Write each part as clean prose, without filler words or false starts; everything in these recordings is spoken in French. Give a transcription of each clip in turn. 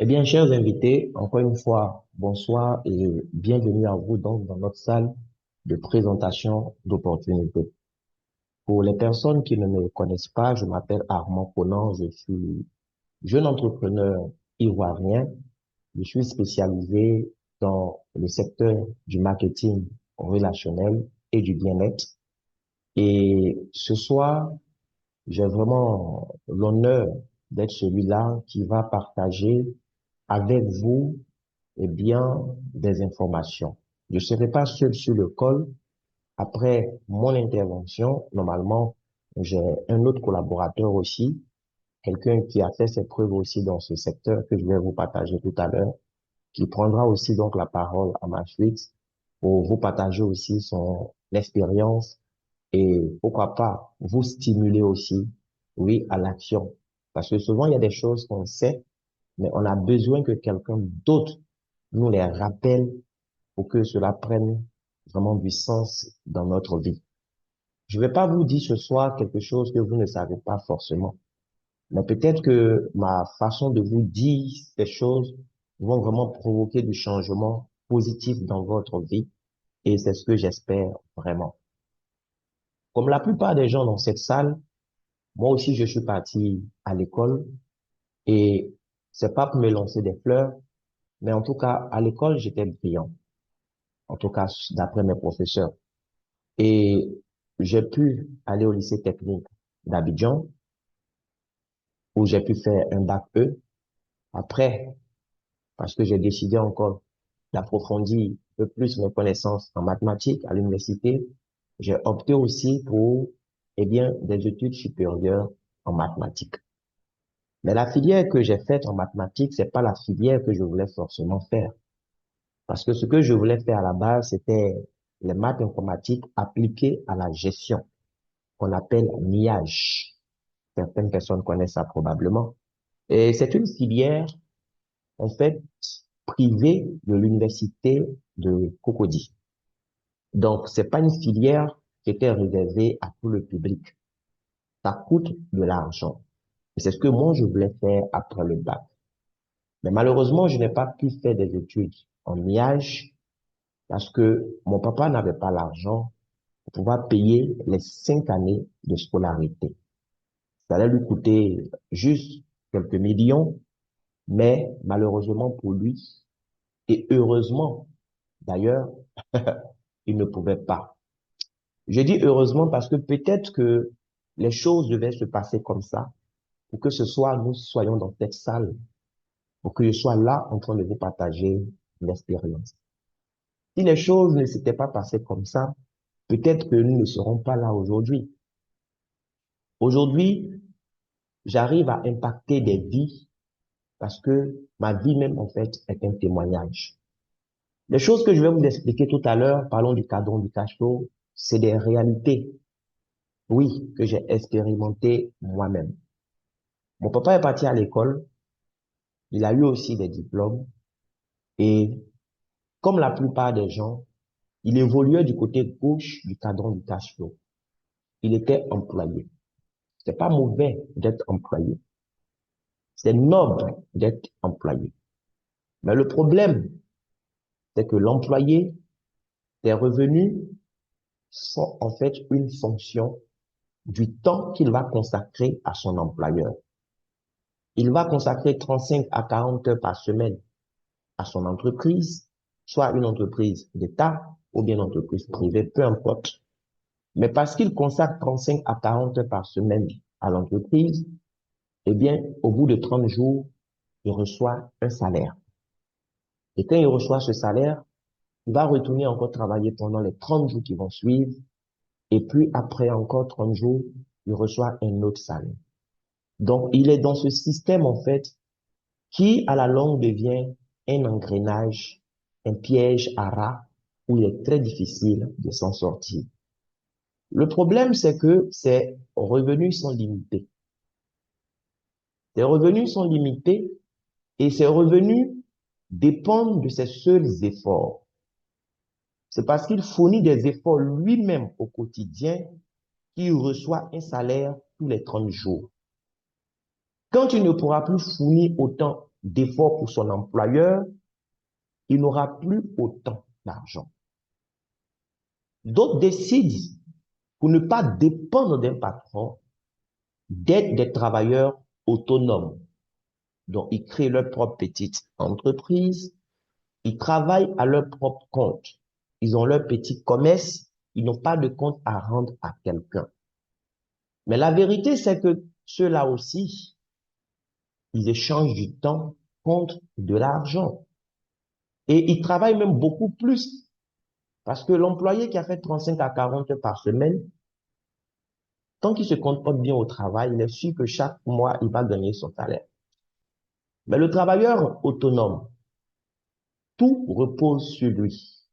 Eh bien, chers invités, encore une fois, bonsoir et bienvenue à vous donc dans notre salle de présentation d'opportunités. Pour les personnes qui ne me connaissent pas, je m'appelle Armand Conan, je suis jeune entrepreneur ivoirien. Je suis spécialisé dans le secteur du marketing relationnel et du bien-être. Et ce soir, j'ai vraiment l'honneur d'être celui-là qui va partager avec vous bien, des informations. Je ne serai pas seul sur le call. Après mon intervention, normalement, j'ai un autre collaborateur aussi, quelqu'un qui a fait ses preuves aussi dans ce secteur que je vais vous partager tout à l'heure, qui prendra aussi donc la parole à ma suite pour vous partager aussi son expérience et pourquoi pas vous stimuler aussi, oui, à l'action. Parce que souvent, il y a des choses qu'on sait, mais on a besoin que quelqu'un d'autre nous les rappelle pour que cela prenne vraiment du sens dans notre vie. Je ne vais pas vous dire ce soir quelque chose que vous ne savez pas forcément, mais peut-être que ma façon de vous dire ces choses vont vraiment provoquer du changement positif dans votre vie et c'est ce que j'espère vraiment. Comme la plupart des gens dans cette salle, moi aussi je suis parti à l'école et c'est pas pour me lancer des fleurs, mais en tout cas à l'école j'étais brillant, en tout cas d'après mes professeurs. Et j'ai pu aller au lycée technique d'Abidjan, où j'ai pu faire un bac E. Après, parce que j'ai décidé encore d'approfondir un peu plus mes connaissances en mathématiques à l'université, j'ai opté aussi pour, eh bien, des études supérieures en mathématiques. Mais la filière que j'ai faite en mathématiques, c'est pas la filière que je voulais forcément faire. Parce que ce que je voulais faire à la base, c'était les maths informatiques appliquées à la gestion, qu'on appelle MIAGE. Certaines personnes connaissent ça probablement. Et c'est une filière, en fait, privée de l'université de Cocody. Donc, c'est pas une filière qui était réservée à tout le public. Ça coûte de l'argent. Et c'est ce que moi, je voulais faire après le bac. Mais malheureusement, je n'ai pas pu faire des études en MIAGE parce que mon papa n'avait pas l'argent pour pouvoir payer les 5 années de scolarité. Ça allait lui coûter juste quelques millions. Mais malheureusement pour lui, et heureusement d'ailleurs, il ne pouvait pas. Je dis heureusement parce que peut-être que les choses devaient se passer comme ça pour que ce soit nous soyons dans cette salle, pour que je sois là en train de vous partager l'expérience. Si les choses ne s'étaient pas passées comme ça, peut-être que nous ne serons pas là aujourd'hui. Aujourd'hui, j'arrive à impacter des vies parce que ma vie même en fait est un témoignage. Les choses que je vais vous expliquer tout à l'heure, parlons du cadran du cash flow, c'est des réalités, oui, que j'ai expérimentées moi-même. Mon papa est parti à l'école, il a eu aussi des diplômes et comme la plupart des gens, il évoluait du côté gauche du cadran du cash flow. Il était employé. C'est pas mauvais d'être employé. C'est noble d'être employé. Mais le problème, c'est que l'employé, ses revenus sont en fait une fonction du temps qu'il va consacrer à son employeur. Il va consacrer 35 à 40 heures par semaine à son entreprise, soit une entreprise d'État ou bien une entreprise privée, peu importe. Mais parce qu'il consacre 35 à 40 heures par semaine à l'entreprise, eh bien, au bout de 30 jours, il reçoit un salaire. Et quand il reçoit ce salaire, il va retourner encore travailler pendant les 30 jours qui vont suivre. Et puis, après encore 30 jours, il reçoit un autre salaire. Donc, il est dans ce système, en fait, qui, à la longue, devient un engrenage, un piège à rats où il est très difficile de s'en sortir. Le problème, c'est que ces revenus sont limités. Ces revenus sont limités et ces revenus dépendent de ses seuls efforts. C'est parce qu'il fournit des efforts lui-même au quotidien qu'il reçoit un salaire tous les 30 jours. Quand il ne pourra plus fournir autant d'efforts pour son employeur, il n'aura plus autant d'argent. D'autres décident, pour ne pas dépendre d'un patron, d'être des travailleurs autonomes. Donc, ils créent leur propre petite entreprise, ils travaillent à leur propre compte. Ils ont leur petit commerce, ils n'ont pas de compte à rendre à quelqu'un. Mais la vérité, c'est que ceux-là aussi, ils échangent du temps contre de l'argent. Et ils travaillent même beaucoup plus. Parce que l'employé qui a fait 35 à 40 heures par semaine, tant qu'il se comporte bien au travail, il est sûr que chaque mois, il va gagner son salaire. Mais le travailleur autonome, tout repose sur lui.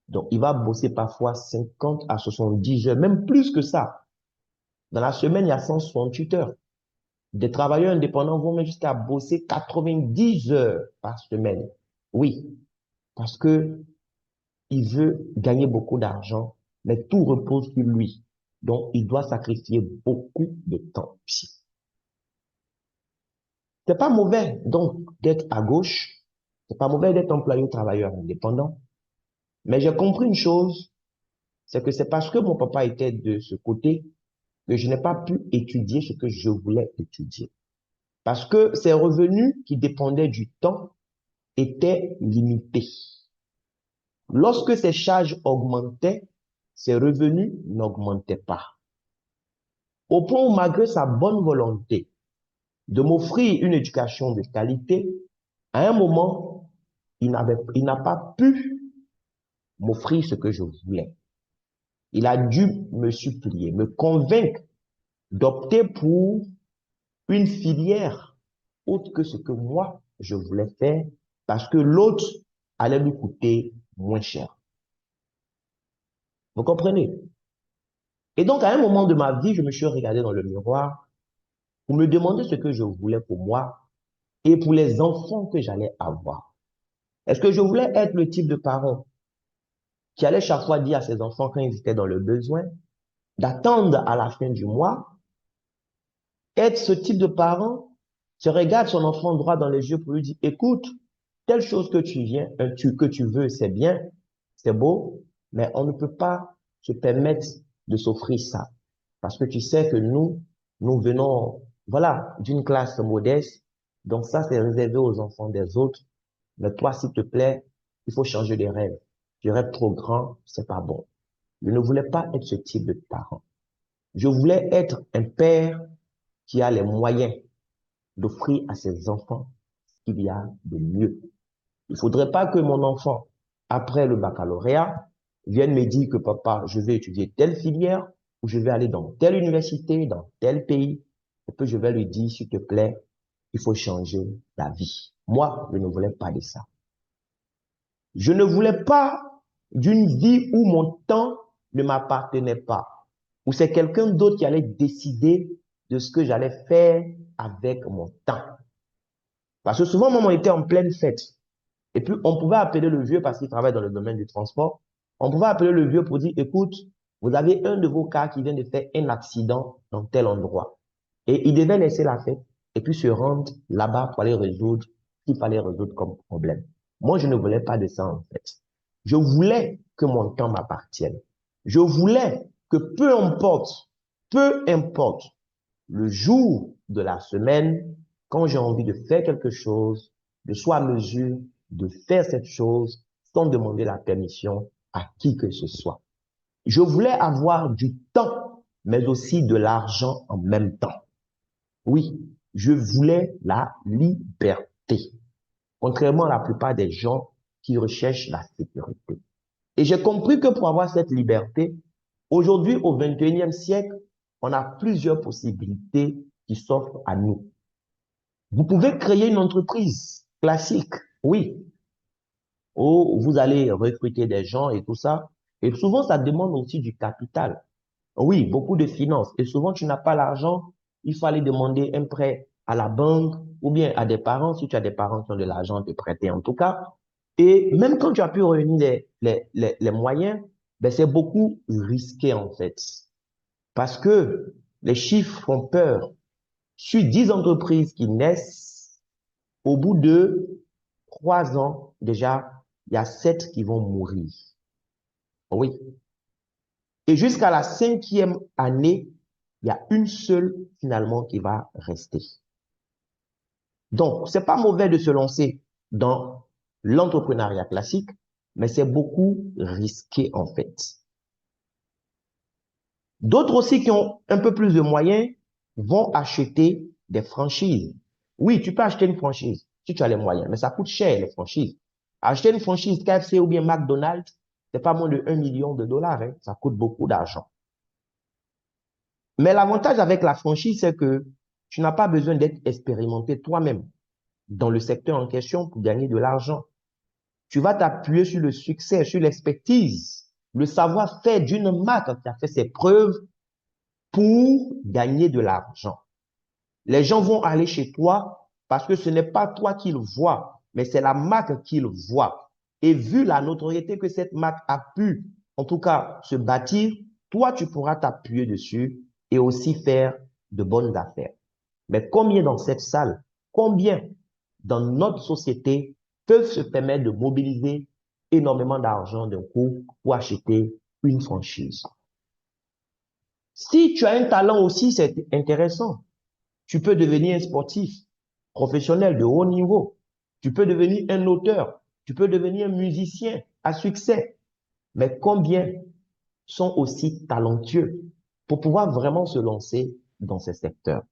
Donc, il va bosser parfois 50 à 70 heures, même plus que ça. Dans la semaine, il y a 168 heures. Des travailleurs indépendants vont même jusqu'à bosser 90 heures par semaine. Oui, parce que il veut gagner beaucoup d'argent, mais tout repose sur lui. Donc, il doit sacrifier beaucoup de temps aussi. C'est pas mauvais, donc, d'être à gauche. C'est pas mauvais d'être employé ou travailleur indépendant. Mais j'ai compris une chose, c'est que c'est parce que mon papa était de ce côté que je n'ai pas pu étudier ce que je voulais étudier. Parce que ces revenus qui dépendaient du temps étaient limités. Lorsque ces charges augmentaient, ses revenus n'augmentaient pas. Au point où, malgré sa bonne volonté de m'offrir une éducation de qualité, à un moment, il n'a pas pu m'offrir ce que je voulais. Il a dû me supplier, me convaincre d'opter pour une filière autre que ce que moi, je voulais faire parce que l'autre allait lui coûter moins cher. Vous comprenez? Et donc, à un moment de ma vie, je me suis regardé dans le miroir pour me demander ce que je voulais pour moi et pour les enfants que j'allais avoir. Est-ce que je voulais être le type de parent qui allait chaque fois dire à ses enfants quand ils étaient dans le besoin d'attendre à la fin du mois, être ce type de parent qui regarde son enfant droit dans les yeux pour lui dire, écoute, telle chose que que tu veux, c'est bien, c'est beau, mais on ne peut pas se permettre de s'offrir ça. Parce que tu sais que nous venons, voilà, d'une classe modeste. Donc ça, c'est réservé aux enfants des autres. Mais toi, s'il te plaît, il faut changer de rêve. Tu rêves trop grand, c'est pas bon. Je ne voulais pas être ce type de parent. Je voulais être un père qui a les moyens d'offrir à ses enfants ce qu'il y a de mieux. Il faudrait pas que mon enfant, après le baccalauréat, vienne me dire que papa, je vais étudier telle filière ou je vais aller dans telle université, dans tel pays, et que je vais lui dire, s'il te plaît, il faut changer la vie. Moi, je ne voulais pas de ça. Je ne voulais pas d'une vie où mon temps ne m'appartenait pas, où c'est quelqu'un d'autre qui allait décider de ce que j'allais faire avec mon temps. Parce que souvent, moi, on était en pleine fête. Et puis, on pouvait appeler le vieux parce qu'il travaille dans le domaine du transport. On pouvait appeler le vieux pour dire, écoute, vous avez un de vos cas qui vient de faire un accident dans tel endroit. Et il devait laisser la fête et puis se rendre là-bas pour aller résoudre ce qu'il fallait résoudre comme problème. Moi, je ne voulais pas de ça, en fait. Je voulais que mon temps m'appartienne. Je voulais que peu importe le jour de la semaine, quand j'ai envie de faire quelque chose, je sois à mesure de faire cette chose sans demander la permission à qui que ce soit. Je voulais avoir du temps, mais aussi de l'argent en même temps. Oui, je voulais la liberté, contrairement à la plupart des gens qui recherchent la sécurité. Et j'ai compris que pour avoir cette liberté, aujourd'hui, au 21e siècle, on a plusieurs possibilités qui s'offrent à nous. Vous pouvez créer une entreprise classique, oui, où vous allez recruter des gens et tout ça. Et souvent, ça demande aussi du capital. Oui, beaucoup de finances. Et souvent, tu n'as pas l'argent, il faut aller demander un prêt à la banque ou bien à des parents, si tu as des parents qui ont de l'argent à te prêter en tout cas. Et même quand tu as pu réunir les moyens, ben c'est beaucoup risqué en fait. Parce que les chiffres font peur. Sur 10 entreprises qui naissent, Au bout de 3 ans, déjà, il y a 7 qui vont mourir. Oui. Et jusqu'à la 5e année, il y a une seule finalement qui va rester. Donc, c'est pas mauvais de se lancer dans l'entrepreneuriat classique, mais c'est beaucoup risqué en fait. D'autres aussi qui ont un peu plus de moyens vont acheter des franchises. Oui, tu peux acheter une franchise si tu as les moyens, mais ça coûte cher les franchises. Acheter une franchise KFC ou bien McDonald's, c'est pas moins de 1 million de dollars, hein. Ça coûte beaucoup d'argent. Mais l'avantage avec la franchise, c'est que tu n'as pas besoin d'être expérimenté toi-même dans le secteur en question pour gagner de l'argent. Tu vas t'appuyer sur le succès, sur l'expertise, le savoir-faire d'une marque qui a fait ses preuves pour gagner de l'argent. Les gens vont aller chez toi parce que ce n'est pas toi qu'ils voient, mais c'est la marque qu'ils voient. Et vu la notoriété que cette marque a pu, en tout cas, se bâtir, toi, tu pourras t'appuyer dessus et aussi faire de bonnes affaires. Mais combien dans cette salle, combien dans notre société peuvent se permettre de mobiliser énormément d'argent d'un coup pour acheter une franchise? Si tu as un talent aussi, c'est intéressant. Tu peux devenir un sportif professionnel de haut niveau. Tu peux devenir un auteur. Tu peux devenir un musicien à succès. Mais combien sont aussi talentueux pour pouvoir vraiment se lancer dans ces secteurs?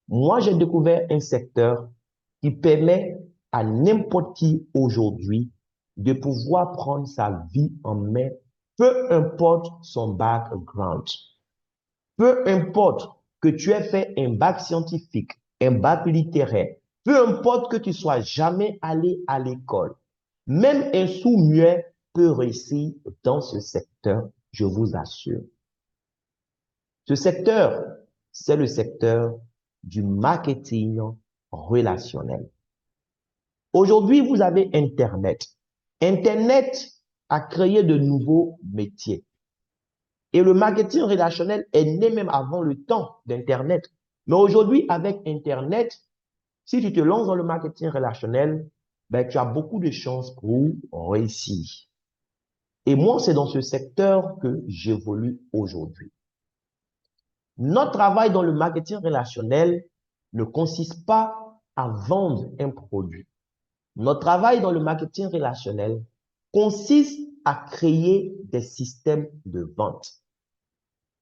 Moi, j'ai découvert un secteur qui permet à n'importe qui aujourd'hui de pouvoir prendre sa vie en main, peu importe son background. Peu importe que tu aies fait un bac scientifique, un bac littéraire, peu importe que tu sois jamais allé à l'école, même un sourd-muet peut réussir dans ce secteur, je vous assure. Ce secteur, c'est le secteur du marketing relationnel. Aujourd'hui, vous avez Internet. Internet a créé de nouveaux métiers. Et le marketing relationnel est né même avant le temps d'Internet. Mais aujourd'hui, avec Internet, si tu te lances dans le marketing relationnel, ben, tu as beaucoup de chances pour réussir. Et moi, c'est dans ce secteur que j'évolue aujourd'hui. Notre travail dans le marketing relationnel ne consiste pas à vendre un produit. Notre travail dans le marketing relationnel consiste à créer des systèmes de vente.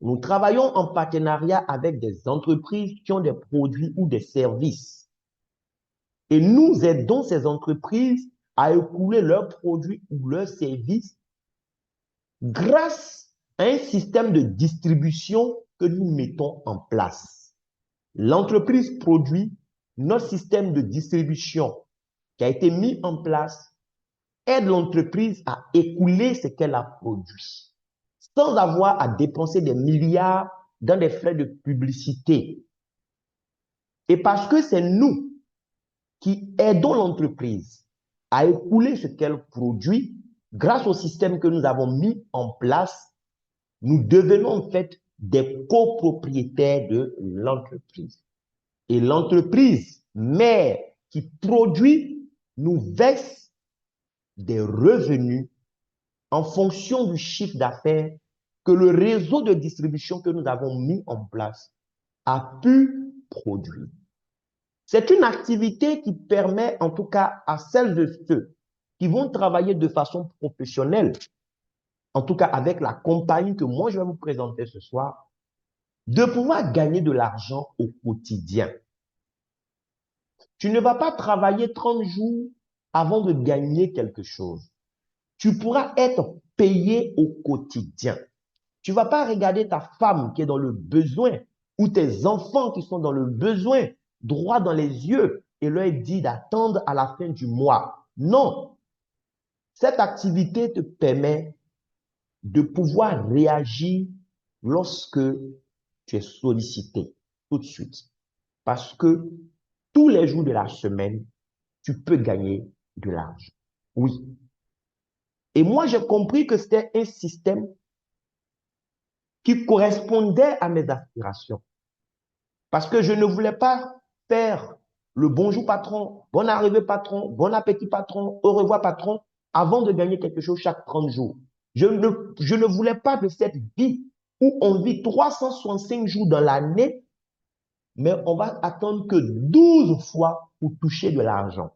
Nous travaillons en partenariat avec des entreprises qui ont des produits ou des services. Et nous aidons ces entreprises à écouler leurs produits ou leurs services grâce à un système de distribution que nous mettons en place. L'entreprise produit, notre système de distribution qui a été mis en place aide l'entreprise à écouler ce qu'elle a produit sans avoir à dépenser des milliards dans des frais de publicité. Et parce que c'est nous qui aidons l'entreprise à écouler ce qu'elle produit, grâce au système que nous avons mis en place, nous devenons en fait des copropriétaires de l'entreprise. Et l'entreprise mère qui produit nous verse des revenus en fonction du chiffre d'affaires que le réseau de distribution que nous avons mis en place a pu produire. C'est une activité qui permet, en tout cas à celles de ceux qui vont travailler de façon professionnelle, en tout cas avec la compagnie que moi je vais vous présenter ce soir, de pouvoir gagner de l'argent au quotidien. Tu ne vas pas travailler 30 jours avant de gagner quelque chose. Tu pourras être payé au quotidien. Tu ne vas pas regarder ta femme qui est dans le besoin ou tes enfants qui sont dans le besoin droit dans les yeux et leur dire d'attendre à la fin du mois. Non. Cette activité te permet de pouvoir réagir lorsque tu es sollicité tout de suite. Parce que tous les jours de la semaine, tu peux gagner de l'argent. Oui. Et moi, j'ai compris que c'était un système qui correspondait à mes aspirations. Parce que je ne voulais pas faire le bonjour patron, bonne arrivée patron, bon appétit patron, au revoir patron, avant de gagner quelque chose chaque 30 jours. Je ne voulais pas de cette vie où on vit 365 jours dans l'année, mais on va attendre que 12 fois pour toucher de l'argent.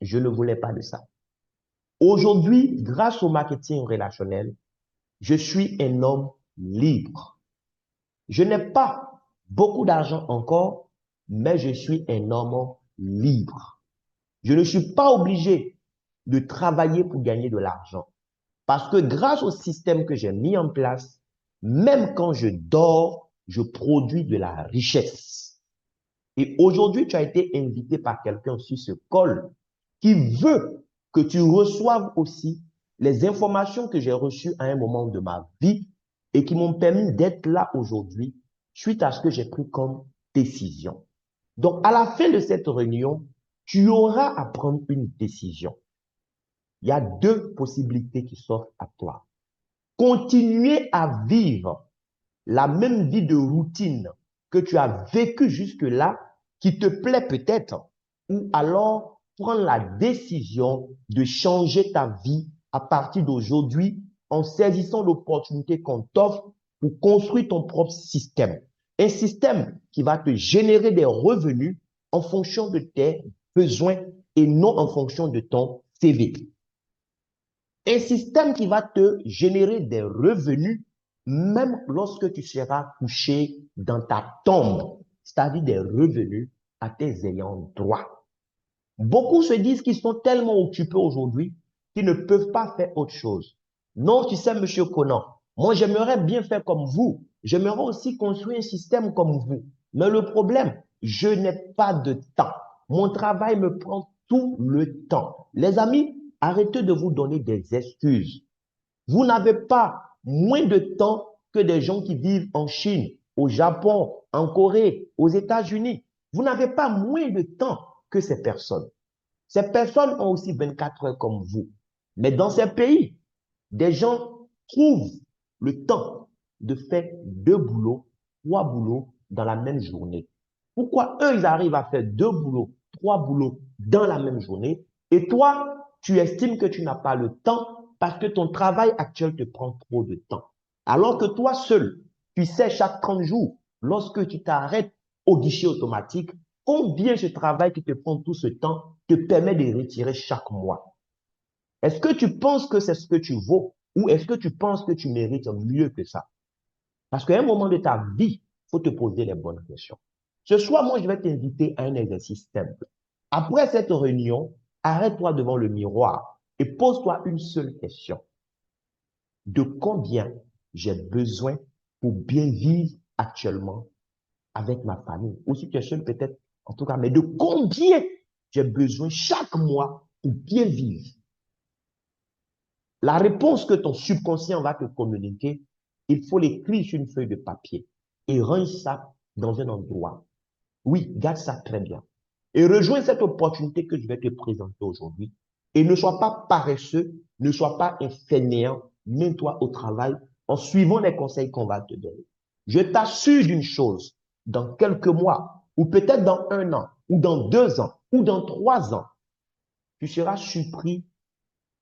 Je ne voulais pas de ça. Aujourd'hui, grâce au marketing relationnel, je suis un homme libre. Je n'ai pas beaucoup d'argent encore, mais je suis un homme libre. Je ne suis pas obligé de travailler pour gagner de l'argent. Parce que grâce au système que j'ai mis en place, même quand je dors, je produis de la richesse. Et aujourd'hui, tu as été invité par quelqu'un sur ce call qui veut que tu reçoives aussi les informations que j'ai reçues à un moment de ma vie et qui m'ont permis d'être là aujourd'hui suite à ce que j'ai pris comme décision. Donc, à la fin de cette réunion, tu auras à prendre une décision. Il y a deux possibilités qui s'offrent à toi. Continuer à vivre la même vie de routine que tu as vécue jusque-là, qui te plaît peut-être, ou alors prendre la décision de changer ta vie à partir d'aujourd'hui en saisissant l'opportunité qu'on t'offre pour construire ton propre système. Un système qui va te générer des revenus en fonction de tes besoins et non en fonction de ton CV. Un système qui va te générer des revenus même lorsque tu seras couché dans ta tombe, c'est-à-dire des revenus à tes ayants droit. Beaucoup se disent qu'ils sont tellement occupés aujourd'hui qu'ils ne peuvent pas faire autre chose. Non, tu sais, Monsieur Conan, moi j'aimerais bien faire comme vous. J'aimerais aussi construire un système comme vous. Mais le problème, je n'ai pas de temps. Mon travail me prend tout le temps. Les amis, arrêtez de vous donner des excuses. Vous n'avez pas moins de temps que des gens qui vivent en Chine, au Japon, en Corée, aux États-Unis. Vous n'avez pas moins de temps que ces personnes. Ces personnes ont aussi 24 heures comme vous. Mais dans ces pays, des gens trouvent le temps de faire 2 boulots, 3 boulots dans la même journée. Pourquoi eux, ils arrivent à faire 2 boulots, 3 boulots dans la même journée et toi, tu estimes que tu n'as pas le temps parce que ton travail actuel te prend trop de temps. Alors que toi seul, tu sais chaque 30 jours, lorsque tu t'arrêtes au guichet automatique, combien ce travail qui te prend tout ce temps te permet de retirer chaque mois. Est-ce que tu penses que c'est ce que tu vaux ou est-ce que tu penses que tu mérites mieux que ça? Parce qu'à un moment de ta vie, il faut te poser les bonnes questions. Ce soir, moi, je vais t'inviter à un exercice simple. Après cette réunion, arrête-toi devant le miroir et pose-toi une seule question. De combien j'ai besoin pour bien vivre actuellement avec ma famille? Ou si tu es seul, peut-être, en tout cas, mais de combien j'ai besoin chaque mois pour bien vivre? La réponse que ton subconscient va te communiquer, il faut l'écrire sur une feuille de papier et range ça dans un endroit. Oui, garde ça très bien. Et rejoins cette opportunité que je vais te présenter aujourd'hui. Et ne sois pas paresseux, ne sois pas un fainéant, mets-toi au travail en suivant les conseils qu'on va te donner. Je t'assure d'une chose, dans quelques mois, ou peut-être dans 1 an, ou dans 2 ans, ou dans 3 ans, tu seras surpris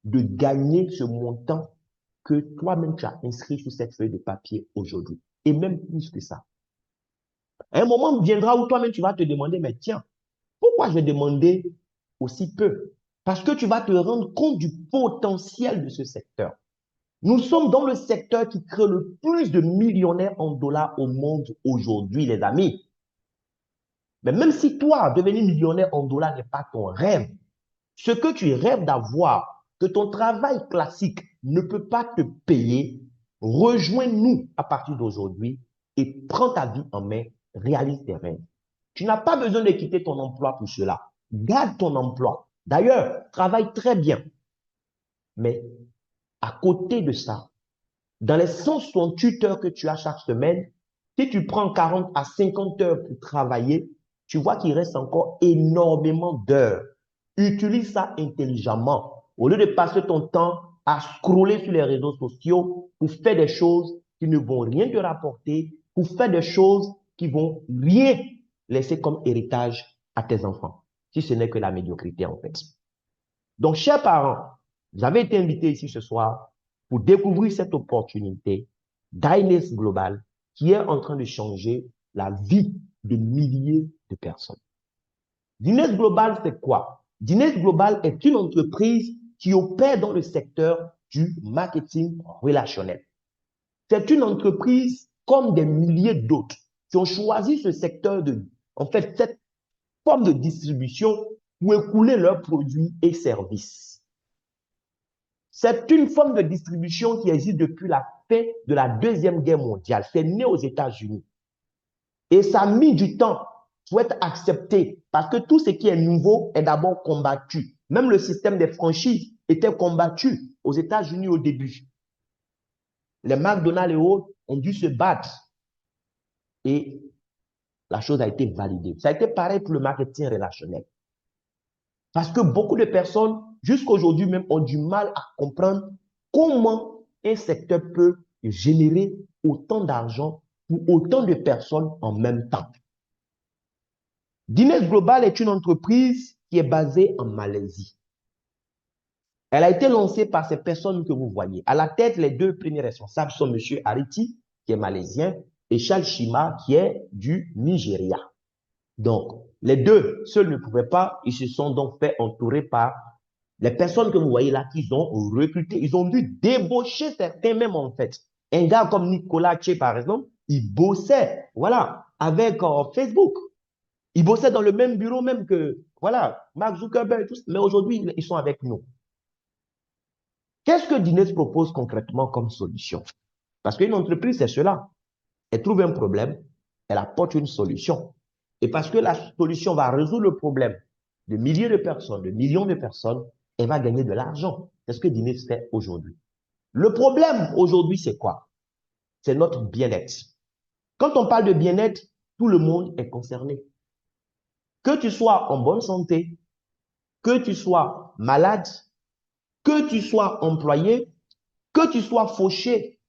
de gagner ce montant que toi-même tu as inscrit sur cette feuille de papier aujourd'hui. Et même plus que ça. Un moment viendra où toi-même tu vas te demander, mais tiens, pourquoi je vais demander aussi peu? Parce que tu vas te rendre compte du potentiel de ce secteur. Nous sommes dans le secteur qui crée le plus de millionnaires en dollars au monde aujourd'hui, les amis. Mais même si toi, devenir millionnaire en dollars n'est pas ton rêve, ce que tu rêves d'avoir, que ton travail classique ne peut pas te payer, rejoins-nous à partir d'aujourd'hui et prends ta vie en main, réalise tes rêves. Tu n'as pas besoin de quitter ton emploi pour cela. Garde ton emploi. D'ailleurs, travaille très bien. Mais à côté de ça, dans les 168 heures que tu as chaque semaine, si tu prends 40 à 50 heures pour travailler, tu vois qu'il reste encore énormément d'heures. Utilise ça intelligemment. Au lieu de passer ton temps à scroller sur les réseaux sociaux pour faire des choses qui ne vont rien te rapporter, pour faire des choses qui vont rien laisser comme héritage à tes enfants, si ce n'est que la médiocrité en fait. Donc, chers parents, vous avez été invités ici ce soir pour découvrir cette opportunité d'Ines Global qui est en train de changer la vie de milliers de personnes. Dines Global, c'est quoi? Dines Global est une entreprise qui opère dans le secteur du marketing relationnel. C'est une entreprise comme des milliers d'autres qui ont choisi ce secteur cette forme de distribution pour écouler leurs produits et services. C'est une forme de distribution qui existe depuis la fin de la Deuxième Guerre mondiale. C'est né aux États-Unis. Et ça a mis du temps pour être accepté parce que tout ce qui est nouveau est d'abord combattu. Même le système des franchises était combattu aux États-Unis au début. Les McDonald's et autres ont dû se battre et la chose a été validée. Ça a été pareil pour le marketing relationnel. Parce que beaucoup de personnes, jusqu'à aujourd'hui même, ont du mal à comprendre comment un secteur peut générer autant d'argent pour autant de personnes en même temps. Dines Global est une entreprise qui est basée en Malaisie. Elle a été lancée par ces personnes que vous voyez. À la tête, les deux premiers responsables sont M. Ariti, qui est malaisien, et Charles Shima, qui est du Nigeria. Donc, les deux seuls ne pouvaient pas, ils se sont donc fait entourer par les personnes que vous voyez là, qu'ils ont recrutées. Ils ont dû débaucher certains même en fait. Un gars comme Nicolas Tché, par exemple, il bossait, voilà, avec Facebook. Il bossait dans le même bureau même que, voilà, Mark Zuckerberg et tout ça. Mais aujourd'hui, ils sont avec nous. Qu'est-ce que Dines propose concrètement comme solution? Parce qu'une entreprise, c'est cela. Elle trouve un problème, elle apporte une solution. Et parce que la solution va résoudre le problème de milliers de personnes, de millions de personnes, elle va gagner de l'argent. C'est ce que Dines fait aujourd'hui. Le problème aujourd'hui, c'est quoi? C'est notre bien-être. Quand on parle de bien-être, tout le monde est concerné. Que tu sois en bonne santé, que tu sois malade, que tu sois employé, que tu sois fauché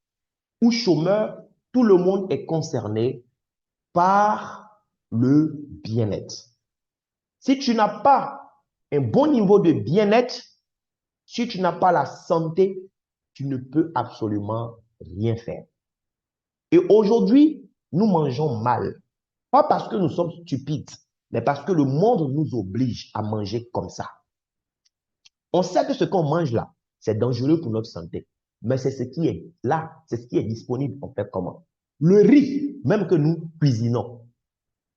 ou chômeur, tout le monde est concerné par le bien-être. Si tu n'as pas un bon niveau de bien-être, si tu n'as pas la santé, tu ne peux absolument rien faire. Et aujourd'hui, nous mangeons mal. Pas parce que nous sommes stupides, mais parce que le monde nous oblige à manger comme ça. On sait que ce qu'on mange là, c'est dangereux pour notre santé. Mais c'est ce qui est là, c'est ce qui est disponible. On fait comment? Le riz, même que nous cuisinons.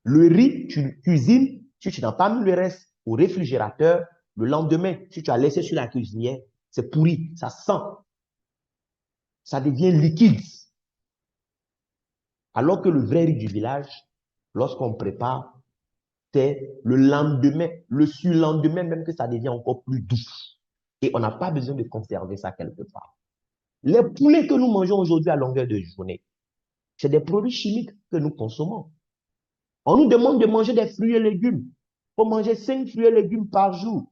Le riz, tu cuisines, si tu n'as pas mis le reste au réfrigérateur, le lendemain, si tu as laissé sur la cuisinière, c'est pourri, ça sent. Ça devient liquide. Alors que le vrai riz du village, lorsqu'on prépare, c'est le lendemain, le surlendemain même que ça devient encore plus doux. Et on n'a pas besoin de conserver ça quelque part. Les poulets que nous mangeons aujourd'hui à longueur de journée, c'est des produits chimiques que nous consommons. On nous demande de manger des fruits et légumes. Il faut manger 5 fruits et légumes par jour.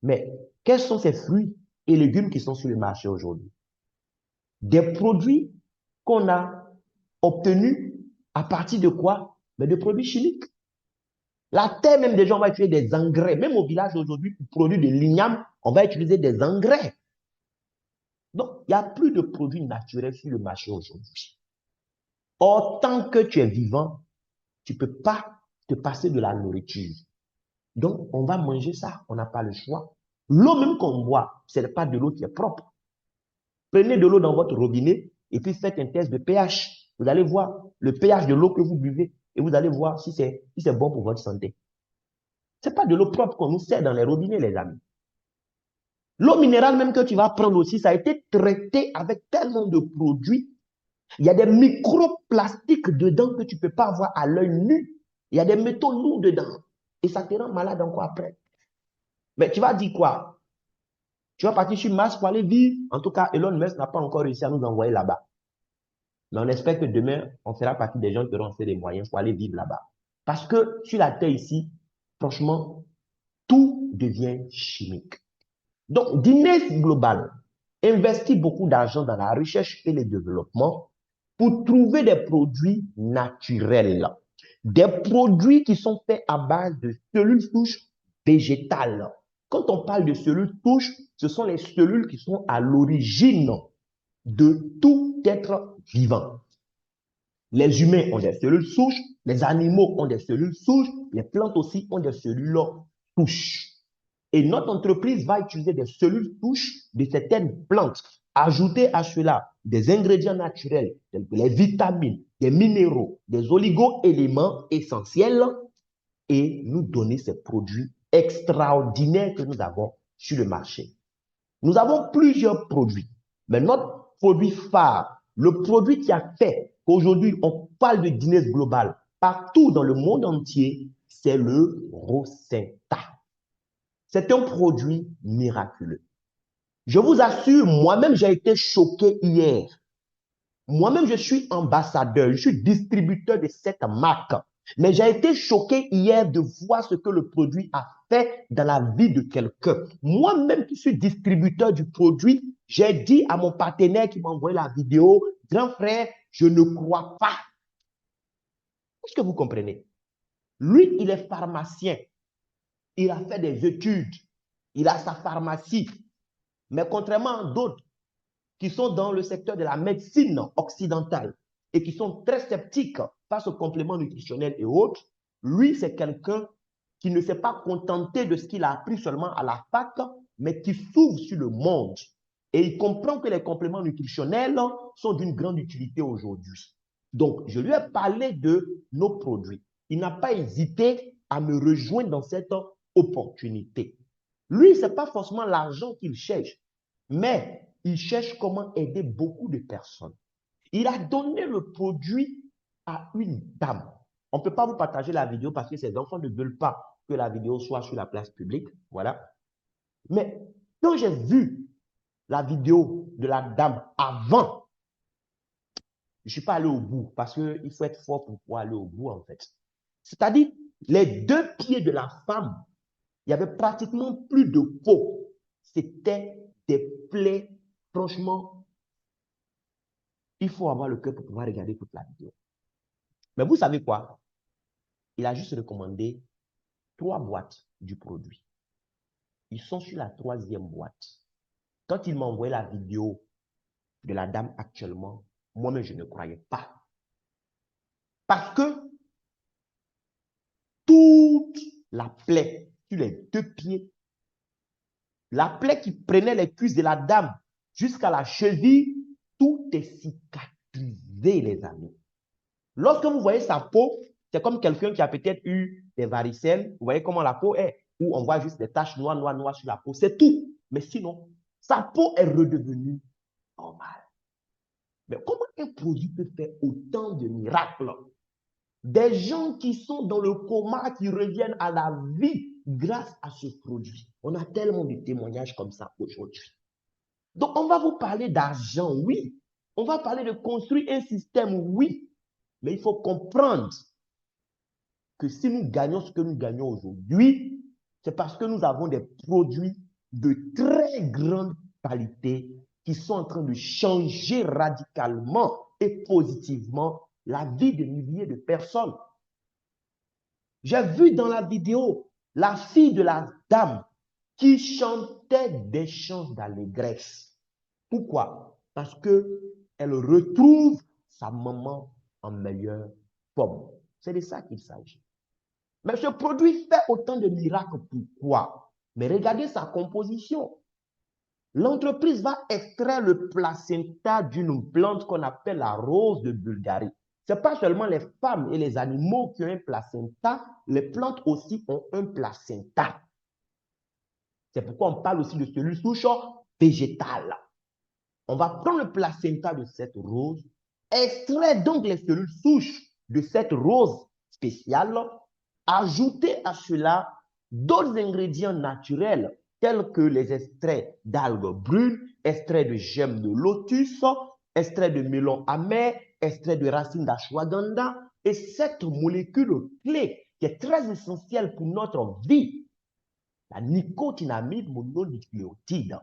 Mais quels sont ces fruits et légumes qui sont sur le marché aujourd'hui? Des produits qu'on a obtenus à partir de quoi? Mais de produits chimiques. La terre, même des gens, on va utiliser des engrais. Même au village aujourd'hui, pour produire de l'igname, on va utiliser des engrais. Donc, il n'y a plus de produits naturels sur le marché aujourd'hui. Or, tant que tu es vivant, tu ne peux pas te passer de la nourriture. Donc, on va manger ça. On n'a pas le choix. L'eau même qu'on boit, ce n'est pas de l'eau qui est propre. Prenez de l'eau dans votre robinet et puis faites un test de pH. Vous allez voir le pH de l'eau que vous buvez et vous allez voir si c'est bon pour votre santé. Ce n'est pas de l'eau propre qu'on nous sert dans les robinets, les amis. L'eau minérale même que tu vas prendre aussi, ça a été traité avec tellement de produits. Il y a des microplastiques dedans que tu ne peux pas voir à l'œil nu. Il y a des métaux lourds dedans. Et ça te rend malade encore après. Mais tu vas dire quoi? Tu vas partir sur Mars pour aller vivre. En tout cas, Elon Musk n'a pas encore réussi à nous envoyer là-bas. Mais on espère que demain, on fera partie des gens qui auront assez de moyens pour aller vivre là-bas. Parce que sur la Terre ici, franchement, tout devient chimique. Donc, Dines Global investit beaucoup d'argent dans la recherche et le développement pour trouver des produits naturels. des produits qui sont faits à base de cellules souches végétales. Quand on parle de cellules souches, ce sont les cellules qui sont à l'origine de tout être vivant. Les humains ont des cellules souches, les animaux ont des cellules souches, les plantes aussi ont des cellules souches. Et notre entreprise va utiliser des cellules souches de certaines plantes, ajouter à cela des ingrédients naturels, tels que les vitamines, des minéraux, des oligo-éléments essentiels et nous donner ces produits extraordinaires que nous avons sur le marché. Nous avons plusieurs produits, mais notre produit phare, le produit qui a fait qu'aujourd'hui on parle de Guinness Global partout dans le monde entier, c'est le Rocinta. C'est un produit miraculeux. Je vous assure, moi-même, j'ai été choqué hier. Moi-même, je suis ambassadeur, je suis distributeur de cette marque. Mais j'ai été choqué hier de voir ce que le produit a fait dans la vie de quelqu'un. Moi-même qui suis distributeur du produit, j'ai dit à mon partenaire qui m'a envoyé la vidéo, grand frère, je ne crois pas. Est-ce que vous comprenez? Lui, il est pharmacien. Il a fait des études. Il a sa pharmacie. Mais contrairement à d'autres qui sont dans le secteur de la médecine occidentale et qui sont très sceptiques face aux compléments nutritionnels et autres, lui, c'est quelqu'un qui ne s'est pas contenté de ce qu'il a appris seulement à la fac, mais qui s'ouvre sur le monde. Et il comprend que les compléments nutritionnels sont d'une grande utilité aujourd'hui. Donc, je lui ai parlé de nos produits. Il n'a pas hésité à me rejoindre dans cette opportunité. Lui, ce n'est pas forcément l'argent qu'il cherche, mais il cherche comment aider beaucoup de personnes. Il a donné le produit à une dame. On ne peut pas vous partager la vidéo parce que ses enfants ne veulent pas que la vidéo soit sur la place publique. Voilà. Mais quand j'ai vu la vidéo de la dame avant, je ne suis pas allé au bout parce qu'il faut être fort pour pouvoir aller au bout en fait. C'est-à-dire, les deux pieds de la femme, il n'y avait pratiquement plus de peau. C'était des plaies, franchement, il faut avoir le cœur pour pouvoir regarder toute la vidéo. Mais vous savez quoi? Il a juste recommandé 3 boîtes du produit. Ils sont sur la 3e boîte. Quand il m'a envoyé la vidéo de la dame actuellement, moi-même, je ne croyais pas. Parce que toute la plaie sur les 2 pieds, la plaie qui prenait les cuisses de la dame jusqu'à la cheville, tout est cicatrisé, les amis. Lorsque vous voyez sa peau, c'est comme quelqu'un qui a peut-être eu des varicelles. Vous voyez comment la peau est, où on voit juste des taches noires, noires, noires sur la peau. C'est tout. Mais sinon, sa peau est redevenue normale. Mais comment un produit peut faire autant de miracles? Des gens qui sont dans le coma, qui reviennent à la vie grâce à ce produit. On a tellement de témoignages comme ça aujourd'hui. Donc, on va vous parler d'argent, oui. On va parler de construire un système, oui. Mais il faut comprendre que si nous gagnons ce que nous gagnons aujourd'hui, c'est parce que nous avons des produits de très grande qualité qui sont en train de changer radicalement et positivement la vie de milliers de personnes. J'ai vu dans la vidéo la fille de la dame qui chantait des chants d'allégresse. Pourquoi? Parce qu'elle retrouve sa maman en meilleure forme. C'est de ça qu'il s'agit. Mais ce produit fait autant de miracles. Pourquoi? Mais regardez sa composition. L'entreprise va extraire le placenta d'une plante qu'on appelle la rose de Bulgarie. Ce n'est pas seulement les femmes et les animaux qui ont un placenta, les plantes aussi ont un placenta. C'est pourquoi on parle aussi de cellules souches végétales. On va prendre le placenta de cette rose, extraire donc les cellules souches de cette rose spéciale, ajouter à cela d'autres ingrédients naturels tels que les extraits d'algues brunes, extraits de gemmes de lotus, extraits de melon amer, extraits de racines d'ashwagandha et cette molécule clé qui est très essentielle pour notre vie, la nicotinamide mononucléotide.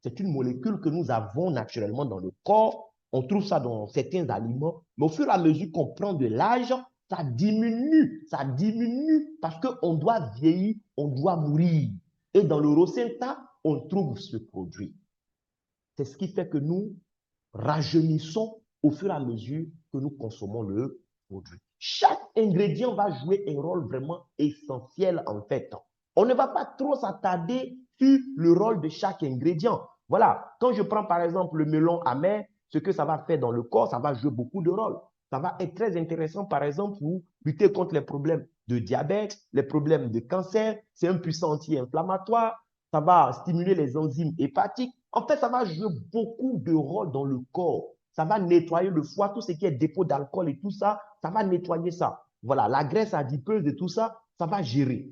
C'est une molécule que nous avons naturellement dans le corps. On trouve ça dans certains aliments. Mais au fur et à mesure qu'on prend de l'âge, ça diminue parce qu'on doit vieillir, on doit mourir. Et dans le Rosenta, on trouve ce produit. C'est ce qui fait que nous rajeunissons au fur et à mesure que nous consommons le produit. Chaque ingrédient va jouer un rôle vraiment essentiel en fait. On ne va pas trop s'attarder sur le rôle de chaque ingrédient. Voilà, quand je prends par exemple le melon amer, ce que ça va faire dans le corps, ça va jouer beaucoup de rôles. Ça va être très intéressant par exemple pour lutter contre les problèmes de diabète, les problèmes de cancer. C'est un puissant anti-inflammatoire. Ça va stimuler les enzymes hépatiques. En fait, ça va jouer beaucoup de rôles dans le corps. Ça va nettoyer le foie, tout ce qui est dépôt d'alcool et tout ça, ça va nettoyer ça. Voilà, la graisse adipeuse et tout ça, ça va gérer.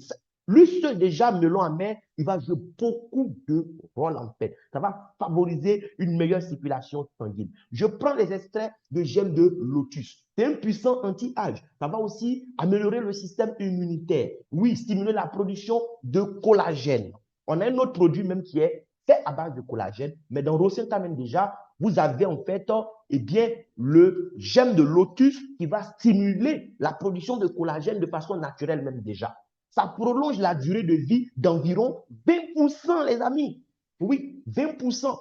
Lui seul déjà, melon amer, il va jouer beaucoup de rôles en fait. Ça va favoriser une meilleure circulation sanguine. Je prends les extraits de gemme de lotus. C'est un puissant anti-âge. Ça va aussi améliorer le système immunitaire. Oui, stimuler la production de collagène. On a un autre produit même qui est fait à base de collagène, mais dans Rosenta même déjà, vous avez en fait eh bien, le gemme de lotus qui va stimuler la production de collagène de façon naturelle même déjà. Ça prolonge la durée de vie d'environ 20%, les amis. Oui, 20%.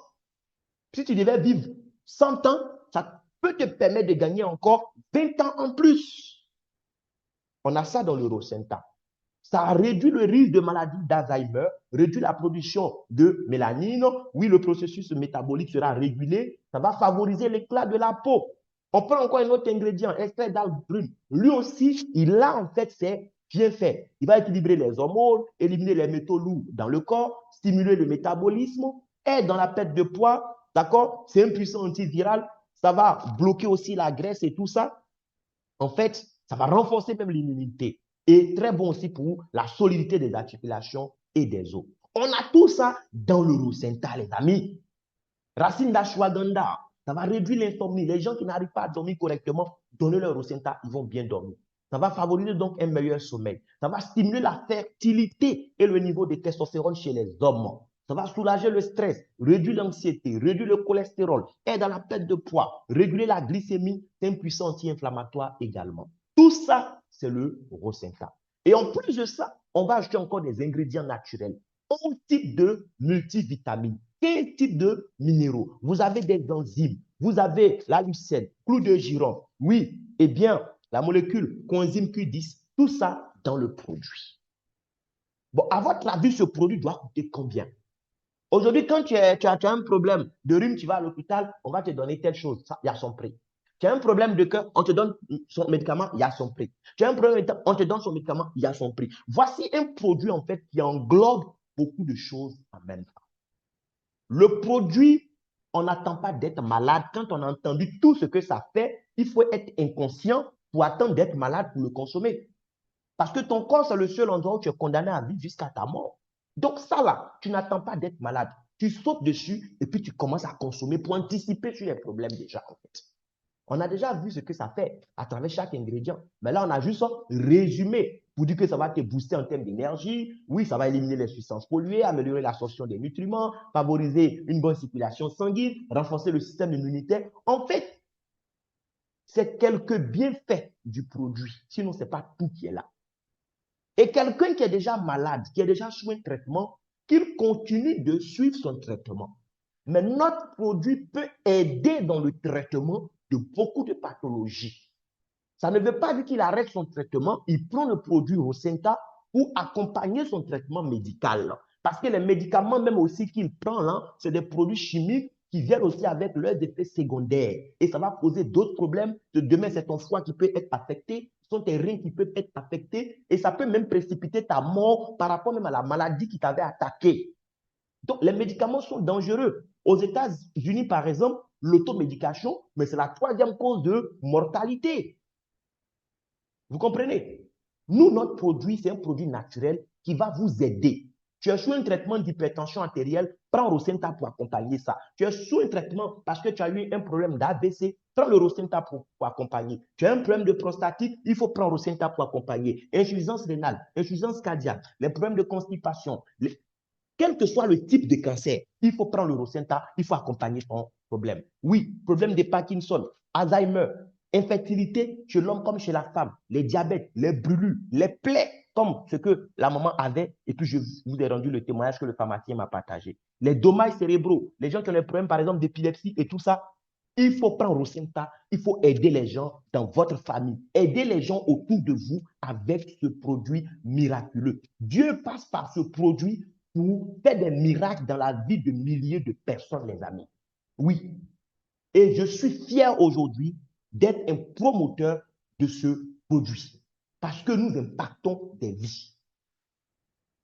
Si tu devais vivre 100 ans, ça peut te permettre de gagner encore 20 ans en plus. On a ça dans le Rosenta. Ça réduit le risque de maladie d'Alzheimer, réduit la production de mélanine. Oui, le processus métabolique sera régulé. Ça va favoriser l'éclat de la peau. On prend encore un autre ingrédient, extrait d'algue brune. Lui aussi, il a en fait ses bienfaits. Il va équilibrer les hormones, éliminer les métaux lourds dans le corps, stimuler le métabolisme, aide dans la perte de poids. D'accord? C'est un puissant antiviral. Ça va bloquer aussi la graisse et tout ça. En fait, ça va renforcer même l'immunité. Et très bon aussi pour la solidité des articulations et des os. On a tout ça dans le Rosenta, les amis. Racine d'ashwagandha, ça va réduire l'insomnie. Les gens qui n'arrivent pas à dormir correctement, donnez leur Rosenta, ils vont bien dormir. Ça va favoriser donc un meilleur sommeil. Ça va stimuler la fertilité et le niveau de testostérone chez les hommes. Ça va soulager le stress, réduire l'anxiété, réduire le cholestérol, aide à la perte de poids, réguler la glycémie, c'est un puissant anti-inflammatoire également. Tout ça, c'est le Rosenta. Et en plus de ça, on va ajouter encore des ingrédients naturels. 11 types de multivitamines, 15 types de minéraux. Vous avez des enzymes, vous avez la lucerne, clou de girofle. Oui, eh bien, la molécule coenzyme Q10, tout ça dans le produit. Bon, à votre avis, ce produit doit coûter combien? Aujourd'hui, quand tu as un problème de rhume, tu vas à l'hôpital, on va te donner telle chose, ça, il y a son prix. Tu as un problème de cœur, on te donne son médicament, il y a son prix. Tu as un problème, on te donne son médicament, il y a son prix. Voici un produit en fait qui englobe beaucoup de choses en même temps. Le produit, on n'attend pas d'être malade. Quand on a entendu tout ce que ça fait, il faut être inconscient pour attendre d'être malade pour le consommer. Parce que ton corps, c'est le seul endroit où tu es condamné à vivre jusqu'à ta mort. Donc ça là, tu n'attends pas d'être malade. Tu sautes dessus et puis tu commences à consommer pour anticiper sur les problèmes déjà en fait. On a déjà vu ce que ça fait à travers chaque ingrédient. Mais là, on a juste résumé pour dire que ça va te booster en termes d'énergie. Oui, ça va éliminer les substances polluées, améliorer l'absorption des nutriments, favoriser une bonne circulation sanguine, renforcer le système immunitaire. En fait, c'est quelques bienfaits du produit. Sinon, ce n'est pas tout qui est là. Et quelqu'un qui est déjà malade, qui est déjà sous un traitement, qu'il continue de suivre son traitement. Mais notre produit peut aider dans le traitement de beaucoup de pathologies. Ça ne veut pas dire qu'il arrête son traitement, il prend le produit Rosenta pour accompagner son traitement médical. Parce que les médicaments même aussi qu'il prend là, c'est des produits chimiques qui viennent aussi avec leurs effets secondaires. Et ça va poser d'autres problèmes. Demain, c'est ton foie qui peut être affecté, ce sont tes reins qui peuvent être affectés, et ça peut même précipiter ta mort par rapport même à la maladie qui t'avait attaqué. Donc, les médicaments sont dangereux. Aux États-Unis, par exemple, l'automédication, mais c'est la troisième cause de mortalité. Vous comprenez? Nous, notre produit, c'est un produit naturel qui va vous aider. Tu es sous un traitement d'hypertension artérielle, prends Rosenta pour accompagner ça. Tu es sous un traitement parce que tu as eu un problème d'AVC, prends le Rosenta pour accompagner. Tu as un problème de prostatite, il faut prendre Rosenta pour accompagner. Insuffisance rénale, insuffisance cardiaque, les problèmes de constipation, quel que soit le type de cancer, il faut prendre le Rosenta, il faut accompagner ton problème. Oui, problème de Parkinson, Alzheimer, Infertilité chez l'homme comme chez la femme, les diabètes, les brûlures, les plaies, comme ce que la maman avait, et puis je vous ai rendu le témoignage que le pharmacien m'a partagé. Les dommages cérébraux, les gens qui ont des problèmes, par exemple, d'épilepsie et tout ça, il faut prendre Rosenta, il faut aider les gens dans votre famille, aider les gens autour de vous avec ce produit miraculeux. Dieu passe par ce produit pour faire des miracles dans la vie de milliers de personnes, les amis. Oui. Et je suis fier aujourd'hui d'être un promoteur de ce produit parce que nous impactons des vies.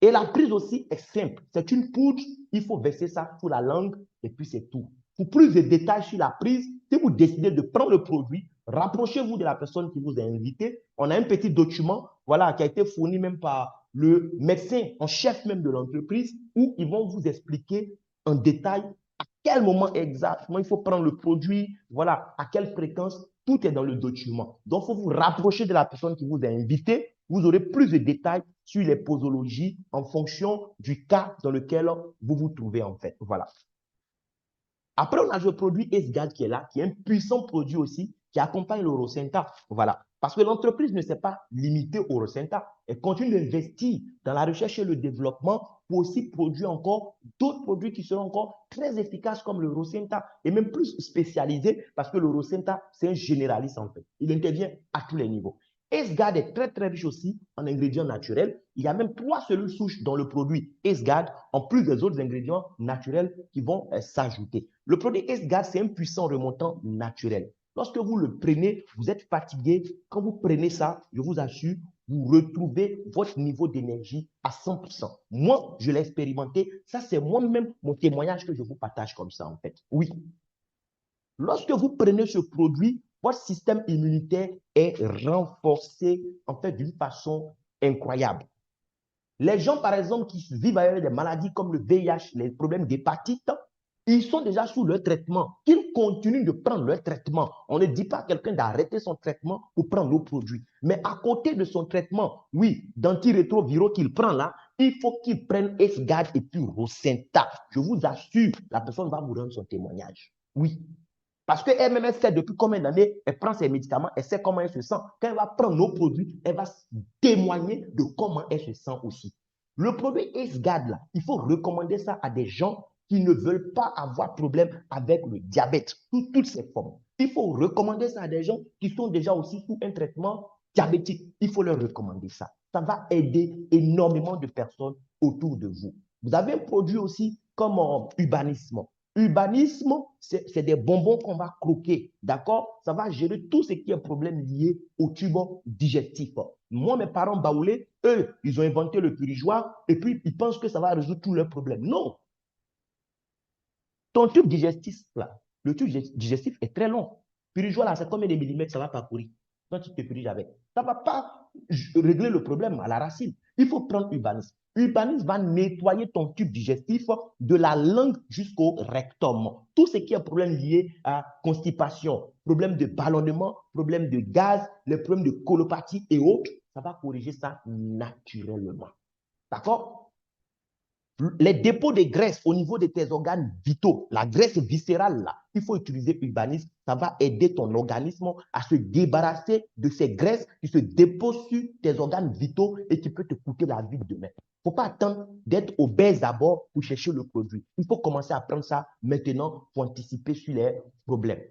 Et la prise aussi est simple. C'est une poudre, il faut verser ça sous la langue et puis c'est tout. Pour plus de détails sur la prise, si vous décidez de prendre le produit, rapprochez-vous de la personne qui vous a invité. On a un petit document voilà, qui a été fourni même par le médecin en chef même de l'entreprise où ils vont vous expliquer en détail à quel moment exactement il faut prendre le produit, voilà, à quelle fréquence. Tout est dans le document. Donc, il faut vous rapprocher de la personne qui vous a invité. Vous aurez plus de détails sur les posologies en fonction du cas dans lequel vous vous trouvez en fait. Voilà. Après, on a le produit SGAD qui est là, qui est un puissant produit aussi, qui accompagne le Rosenta. Voilà. Parce que l'entreprise ne s'est pas limitée au Rosenta. Elle continue d'investir dans la recherche et le développement pour aussi produire encore d'autres produits qui seront encore très efficaces comme le Rosenta et même plus spécialisés parce que le Rosenta, c'est un généraliste en fait. Il intervient à tous les niveaux. SGAD est très, très riche aussi en ingrédients naturels. Il y a même 3 cellules souches dans le produit SGAD, en plus des autres ingrédients naturels qui vont s'ajouter. Le produit SGAD, c'est un puissant remontant naturel. Lorsque vous le prenez, vous êtes fatigué. Quand vous prenez ça, je vous assure, vous retrouvez votre niveau d'énergie à 100%. Moi, je l'ai expérimenté. Ça, c'est moi-même mon témoignage que je vous partage comme ça, en fait. Oui. Lorsque vous prenez ce produit, votre système immunitaire est renforcé en fait d'une façon incroyable. Les gens, par exemple, qui vivent avec des maladies comme le VIH, les problèmes d'hépatite, ils sont déjà sous leur traitement. Qu'ils continuent de prendre leur traitement. On ne dit pas à quelqu'un d'arrêter son traitement pour prendre nos produits. Mais à côté de son traitement, oui, d'antirétroviraux qu'il prend là, il faut qu'il prenne SGAD et puis Rosenta. Je vous assure, la personne va vous rendre son témoignage. Oui. Parce qu'elle-même, elle sait depuis combien d'années elle prend ses médicaments, elle sait comment elle se sent. Quand elle va prendre nos produits, elle va témoigner de comment elle se sent aussi. Le produit SGAD, là, il faut recommander ça à des gens qui ne veulent pas avoir problème avec le diabète, sous toutes ses formes. Il faut recommander ça à des gens qui sont déjà aussi sous un traitement diabétique. Il faut leur recommander ça. Ça va aider énormément de personnes autour de vous. Vous avez un produit aussi comme Urbanisme. Urbanisme, c'est des bonbons qu'on va croquer, d'accord? Ça va gérer tout ce qui est problème lié au tube digestif. Moi, mes parents baoulés, eux, ils ont inventé le purigeoire et puis ils pensent que ça va résoudre tous leurs problèmes. Non. Ton tube digestif, là, le tube digestif est très long. Purigeoire, là, c'est combien de millimètres ça va parcourir quand tu te puriges avec? Ça ne va pas régler le problème à la racine. Il faut prendre Urbanisme. Urbanisme va nettoyer ton tube digestif de la langue jusqu'au rectum. Tout ce qui est problème lié à constipation, problème de ballonnement, problème de gaz, les problèmes de colopathie et autres, ça va corriger ça naturellement. D'accord? Les dépôts de graisse au niveau de tes organes vitaux, la graisse viscérale, là, il faut utiliser Urbanisme. Ça va aider ton organisme à se débarrasser de ces graisses qui se déposent sur tes organes vitaux et qui peut te coûter la vie de demain. Il ne faut pas attendre d'être obèse d'abord pour chercher le produit. Il faut commencer à prendre ça maintenant pour anticiper sur les problèmes.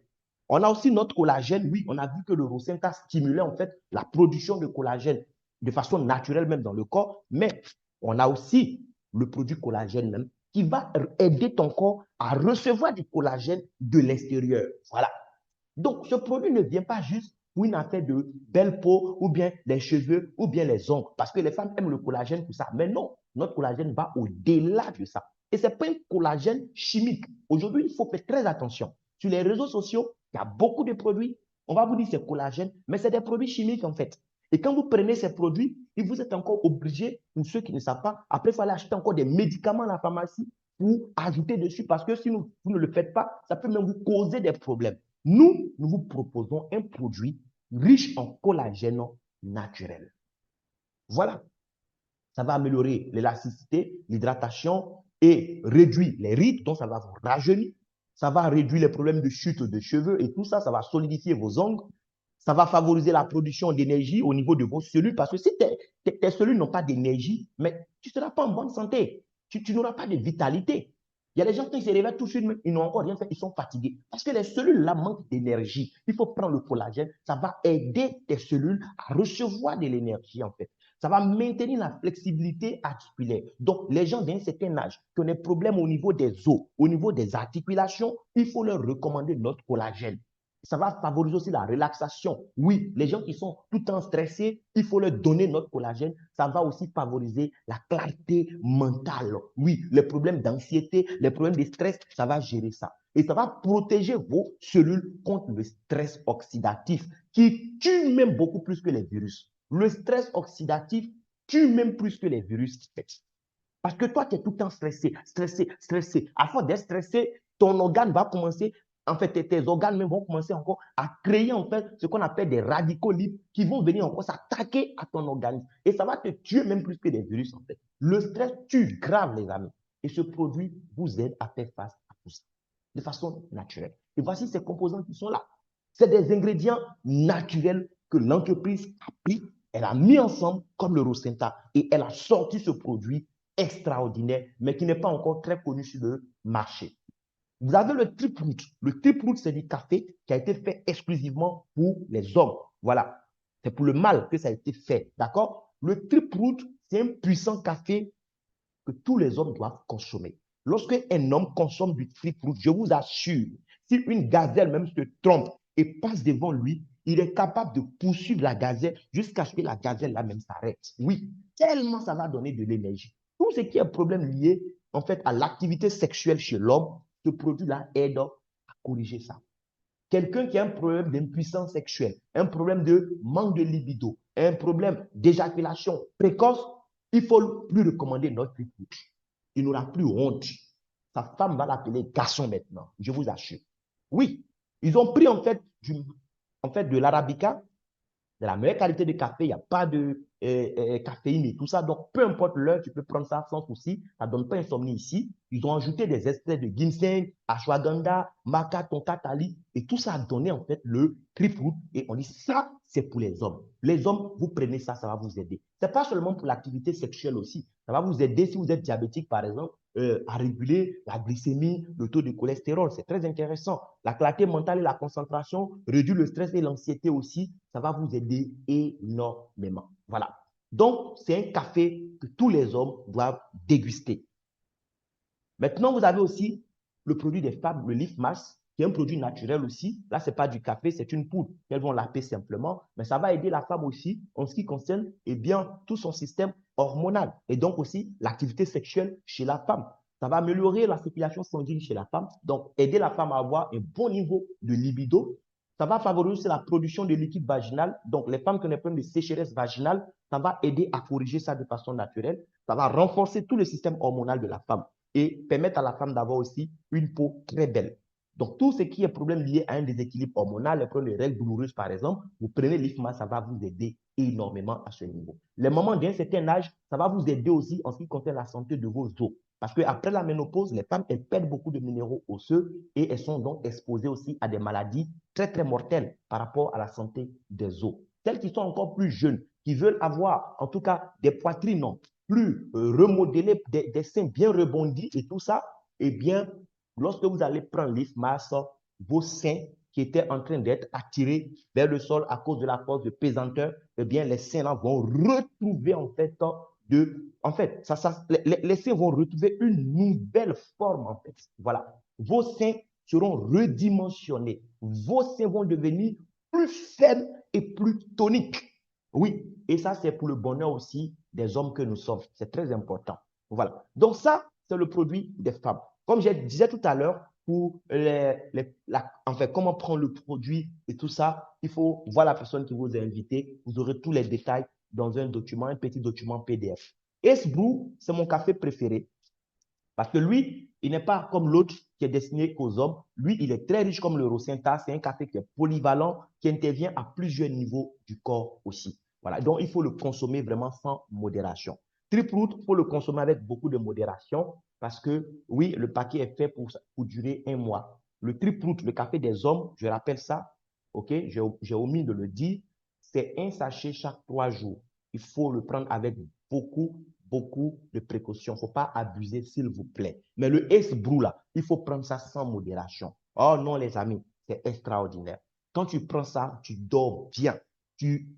On a aussi notre collagène. Oui, on a vu que le Rosenta stimulait en fait la production de collagène de façon naturelle même dans le corps, mais on a aussi le produit collagène même, qui va aider ton corps à recevoir du collagène de l'extérieur. Voilà. Donc, ce produit ne vient pas juste pour une affaire de belle peau ou bien les cheveux ou bien les ongles, parce que les femmes aiment le collagène pour ça. Mais non, notre collagène va au-delà de ça. Et ce n'est pas un collagène chimique. Aujourd'hui, il faut faire très attention. Sur les réseaux sociaux, il y a beaucoup de produits. On va vous dire c'est collagène, mais c'est des produits chimiques en fait. Et quand vous prenez ces produits, vous êtes encore obligé, pour ceux qui ne savent pas, après, il faut aller acheter encore des médicaments à la pharmacie pour ajouter dessus, parce que si vous ne le faites pas, ça peut même vous causer des problèmes. Nous vous proposons un produit riche en collagène naturel. Voilà. Ça va améliorer l'élasticité, l'hydratation et réduire les rides, donc ça va vous rajeunir. Ça va réduire les problèmes de chute de cheveux et tout ça, ça va solidifier vos ongles. Ça va favoriser la production d'énergie au niveau de vos cellules parce que si tes cellules n'ont pas d'énergie, mais tu ne seras pas en bonne santé. Tu n'auras pas de vitalité. Il y a des gens qui se réveillent tout de suite, mais ils n'ont encore rien fait, ils sont fatigués. Parce que les cellules là manquent d'énergie. Il faut prendre le collagène, ça va aider tes cellules à recevoir de l'énergie en fait. Ça va maintenir la flexibilité articulaire. Donc, les gens d'un certain âge qui ont des problèmes au niveau des os, au niveau des articulations, il faut leur recommander notre collagène. Ça va favoriser aussi la relaxation. Oui, les gens qui sont tout le temps stressés, il faut leur donner notre collagène. Ça va aussi favoriser la clarté mentale. Oui, les problèmes d'anxiété, les problèmes de stress, ça va gérer ça. Et ça va protéger vos cellules contre le stress oxydatif qui tue même beaucoup plus que les virus. Le stress oxydatif tue même plus que les virus. Parce que toi, tu es tout le temps stressé, stressé, stressé. À force d'être stressé, ton organe va commencer, en fait, tes organes même vont commencer encore à créer, en fait, ce qu'on appelle des radicaux libres qui vont venir encore s'attaquer à ton organisme. Et ça va te tuer même plus que des virus, en fait. Le stress tue grave, les amis. Et ce produit vous aide à faire face à tout ça de façon naturelle. Et voici ces composants qui sont là. C'est des ingrédients naturels que l'entreprise a pris, elle a mis ensemble comme le Rosenta et elle a sorti ce produit extraordinaire, mais qui n'est pas encore très connu sur le marché. Vous avez le Triproot. Le Triproot, c'est du café qui a été fait exclusivement pour les hommes. Voilà. C'est pour le mâle que ça a été fait. D'accord? Le Triproot, c'est un puissant café que tous les hommes doivent consommer. Lorsque un homme consomme du Triproot, je vous assure, si une gazelle même se trompe et passe devant lui, il est capable de poursuivre la gazelle jusqu'à ce que la gazelle là même s'arrête. Oui, tellement ça va donner de l'énergie. Tout ce qui est problème lié en fait à l'activité sexuelle chez l'homme, ce produit-là aide à corriger ça. Quelqu'un qui a un problème d'impuissance sexuelle, un problème de manque de libido, un problème d'éjaculation précoce, il ne faut plus recommander notre Triproot. Il n'aura plus honte. Sa femme va l'appeler garçon maintenant, je vous assure. Oui, ils ont pris en fait de l'arabica, de la meilleure qualité de café, il n'y a pas de caféine et tout ça. Donc, peu importe l'heure, tu peux prendre ça sans souci. Ça ne donne pas insomnie ici. Ils ont ajouté des extraits de ginseng, ashwagandha, maca, tonka, tali. Et tout ça a donné en fait le Triproot. Et on dit ça, c'est pour les hommes. Les hommes, vous prenez ça, ça va vous aider. Ce n'est pas seulement pour l'activité sexuelle aussi. Ça va vous aider si vous êtes diabétique, par exemple, à réguler la glycémie, le taux de cholestérol. C'est très intéressant. La clarté mentale et la concentration, réduire le stress et l'anxiété aussi, ça va vous aider énormément. Voilà. Donc, c'est un café que tous les hommes doivent déguster. Maintenant, vous avez aussi le produit des femmes, le Leaf Mask, qui est un produit naturel aussi. Là, ce n'est pas du café, c'est une poudre qu'elles vont laper simplement. Mais ça va aider la femme aussi en ce qui concerne eh bien, tout son système hormonal et donc aussi l'activité sexuelle chez la femme. Ça va améliorer la circulation sanguine chez la femme, donc aider la femme à avoir un bon niveau de libido. Ça va favoriser la production de liquide vaginal. Donc, les femmes qui ont des problèmes de sécheresse vaginale, ça va aider à corriger ça de façon naturelle. Ça va renforcer tout le système hormonal de la femme et permettre à la femme d'avoir aussi une peau très belle. Donc, tout ce qui est problème lié à un déséquilibre hormonal, les problèmes de règles douloureuses, par exemple, vous prenez l'IFMA, ça va vous aider énormément à ce niveau. Les mamans d'un certain âge, ça va vous aider aussi en ce qui concerne la santé de vos os. Parce qu'après la ménopause, les femmes, elles perdent beaucoup de minéraux osseux et elles sont donc exposées aussi à des maladies très, très mortelles par rapport à la santé des os. Celles qui sont encore plus jeunes, qui veulent avoir en tout cas des poitrines plus remodelées, des seins bien rebondis et tout ça, eh bien, lorsque vous allez prendre l'IFMAS, vos seins qui étaient en train d'être attirés vers le sol à cause de la force de pesanteur, eh bien, les seins là vont retrouver les seins vont retrouver une nouvelle forme en fait. Voilà. Vos seins seront redimensionnés. Vos seins vont devenir plus faibles et plus toniques. Oui, et ça, c'est pour le bonheur aussi des hommes que nous sommes. C'est très important. Voilà. Donc ça, c'est le produit des femmes. Comme je disais tout à l'heure, pour comment prendre le produit et tout ça, il faut voir la personne qui vous a invité. Vous aurez tous les détails dans un document, un petit document PDF. Ace Brew, c'est mon café préféré. Parce que lui, il n'est pas comme l'autre qui est destiné qu'aux hommes. Lui, il est très riche comme le Rosenta. C'est un café qui est polyvalent, qui intervient à plusieurs niveaux du corps aussi. Voilà. Donc, il faut le consommer vraiment sans modération. Triproot, il faut le consommer avec beaucoup de modération parce que, oui, le paquet est fait pour durer un mois. Le Triproot, le café des hommes, je rappelle ça, OK? J'ai omis de le dire. C'est un sachet chaque 3 jours. Il faut le prendre avec beaucoup de précautions. Il ne faut pas abuser, s'il vous plaît. Mais le Ace Brew, là, il faut prendre ça sans modération. Oh non, les amis, c'est extraordinaire. Quand tu prends ça, tu dors bien. Tu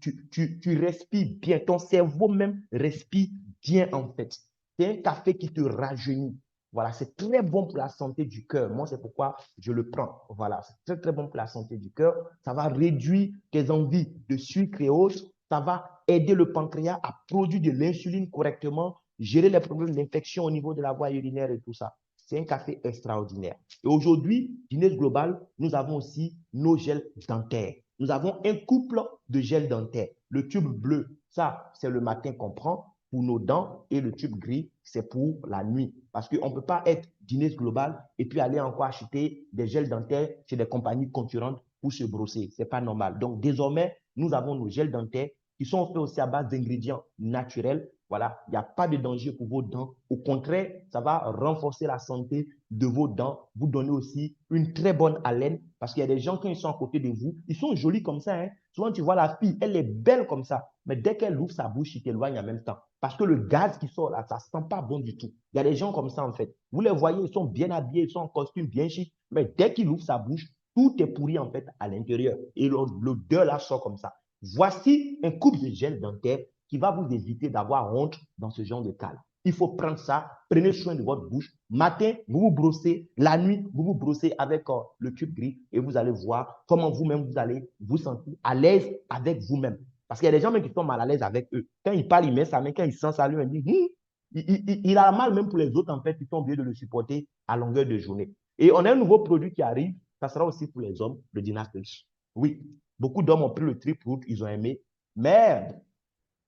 respires bien. Ton cerveau même respire bien, en fait. C'est un café qui te rajeunit. Voilà, c'est très bon pour la santé du cœur. Moi, c'est pourquoi je le prends. Voilà, c'est très bon pour la santé du cœur. Ça va réduire tes envies de sucre et autres. Ça va aider le pancréas à produire de l'insuline correctement, gérer les problèmes d'infection au niveau de la voie urinaire et tout ça. C'est un café extraordinaire. Et aujourd'hui, Guinness Global, nous avons aussi nos gels dentaires. Nous avons un couple de gels dentaires. Le tube bleu, ça, c'est le matin qu'on prend pour nos dents, et le tube gris, c'est pour la nuit. Parce qu'on ne peut pas être Guinness Global et puis aller encore acheter des gels dentaires chez des compagnies concurrentes pour se brosser. Ce n'est pas normal. Donc, désormais, nous avons nos gels dentaires qui sont faits aussi à base d'ingrédients naturels. Voilà, il n'y a pas de danger pour vos dents. Au contraire, ça va renforcer la santé de vos dents, vous donner aussi une très bonne haleine, parce qu'il y a des gens, quand ils sont à côté de vous, ils sont jolis comme ça, hein. Souvent, tu vois la fille, elle est belle comme ça, mais dès qu'elle ouvre sa bouche, il t'éloigne en même temps. Parce que le gaz qui sort là, ça ne sent pas bon du tout. Il y a des gens comme ça, en fait. Vous les voyez, ils sont bien habillés, ils sont en costume bien chic, mais dès qu'il ouvre sa bouche, tout est pourri, en fait, à l'intérieur. Et l'odeur là sort comme ça. Voici un couple de gel dentaire qui va vous éviter d'avoir honte dans ce genre de cas. Il faut prendre ça, prenez soin de votre bouche. Matin, vous vous brossez. La nuit, vous vous brossez avec le tube gris et vous allez voir comment vous-même vous allez vous sentir à l'aise avec vous-même. Parce qu'il y a des gens même qui sont mal à l'aise avec eux. Quand ils parlent, ils mettent sa main. Quand ils sentent ça, lui, ils disent il a mal même pour les autres, en fait, qui sont obligés de le supporter à longueur de journée. Et on a un nouveau produit qui arrive. Ça sera aussi pour les hommes, le Dynapulse. Oui, beaucoup d'hommes ont pris le trip route, ils ont aimé. Mais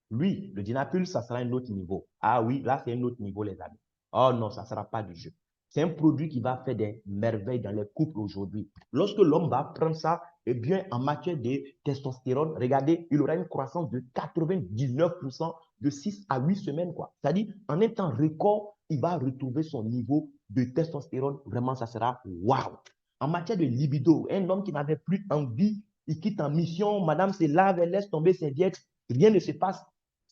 lui, le Dynapulse, ça sera un autre niveau. Ah oui, là, c'est un autre niveau, les amis. Oh non, ça ne sera pas du jeu. C'est un produit qui va faire des merveilles dans les couples aujourd'hui. Lorsque l'homme va prendre ça, eh bien, en matière de testostérone, regardez, il aura une croissance de 99% de 6 à 8 semaines, quoi. C'est-à-dire, en un temps record, il va retrouver son niveau de testostérone. Vraiment, ça sera waouh. En matière de libido, un homme qui n'avait plus envie, il quitte en mission, madame se lave, elle laisse tomber ses diètes, rien ne se passe.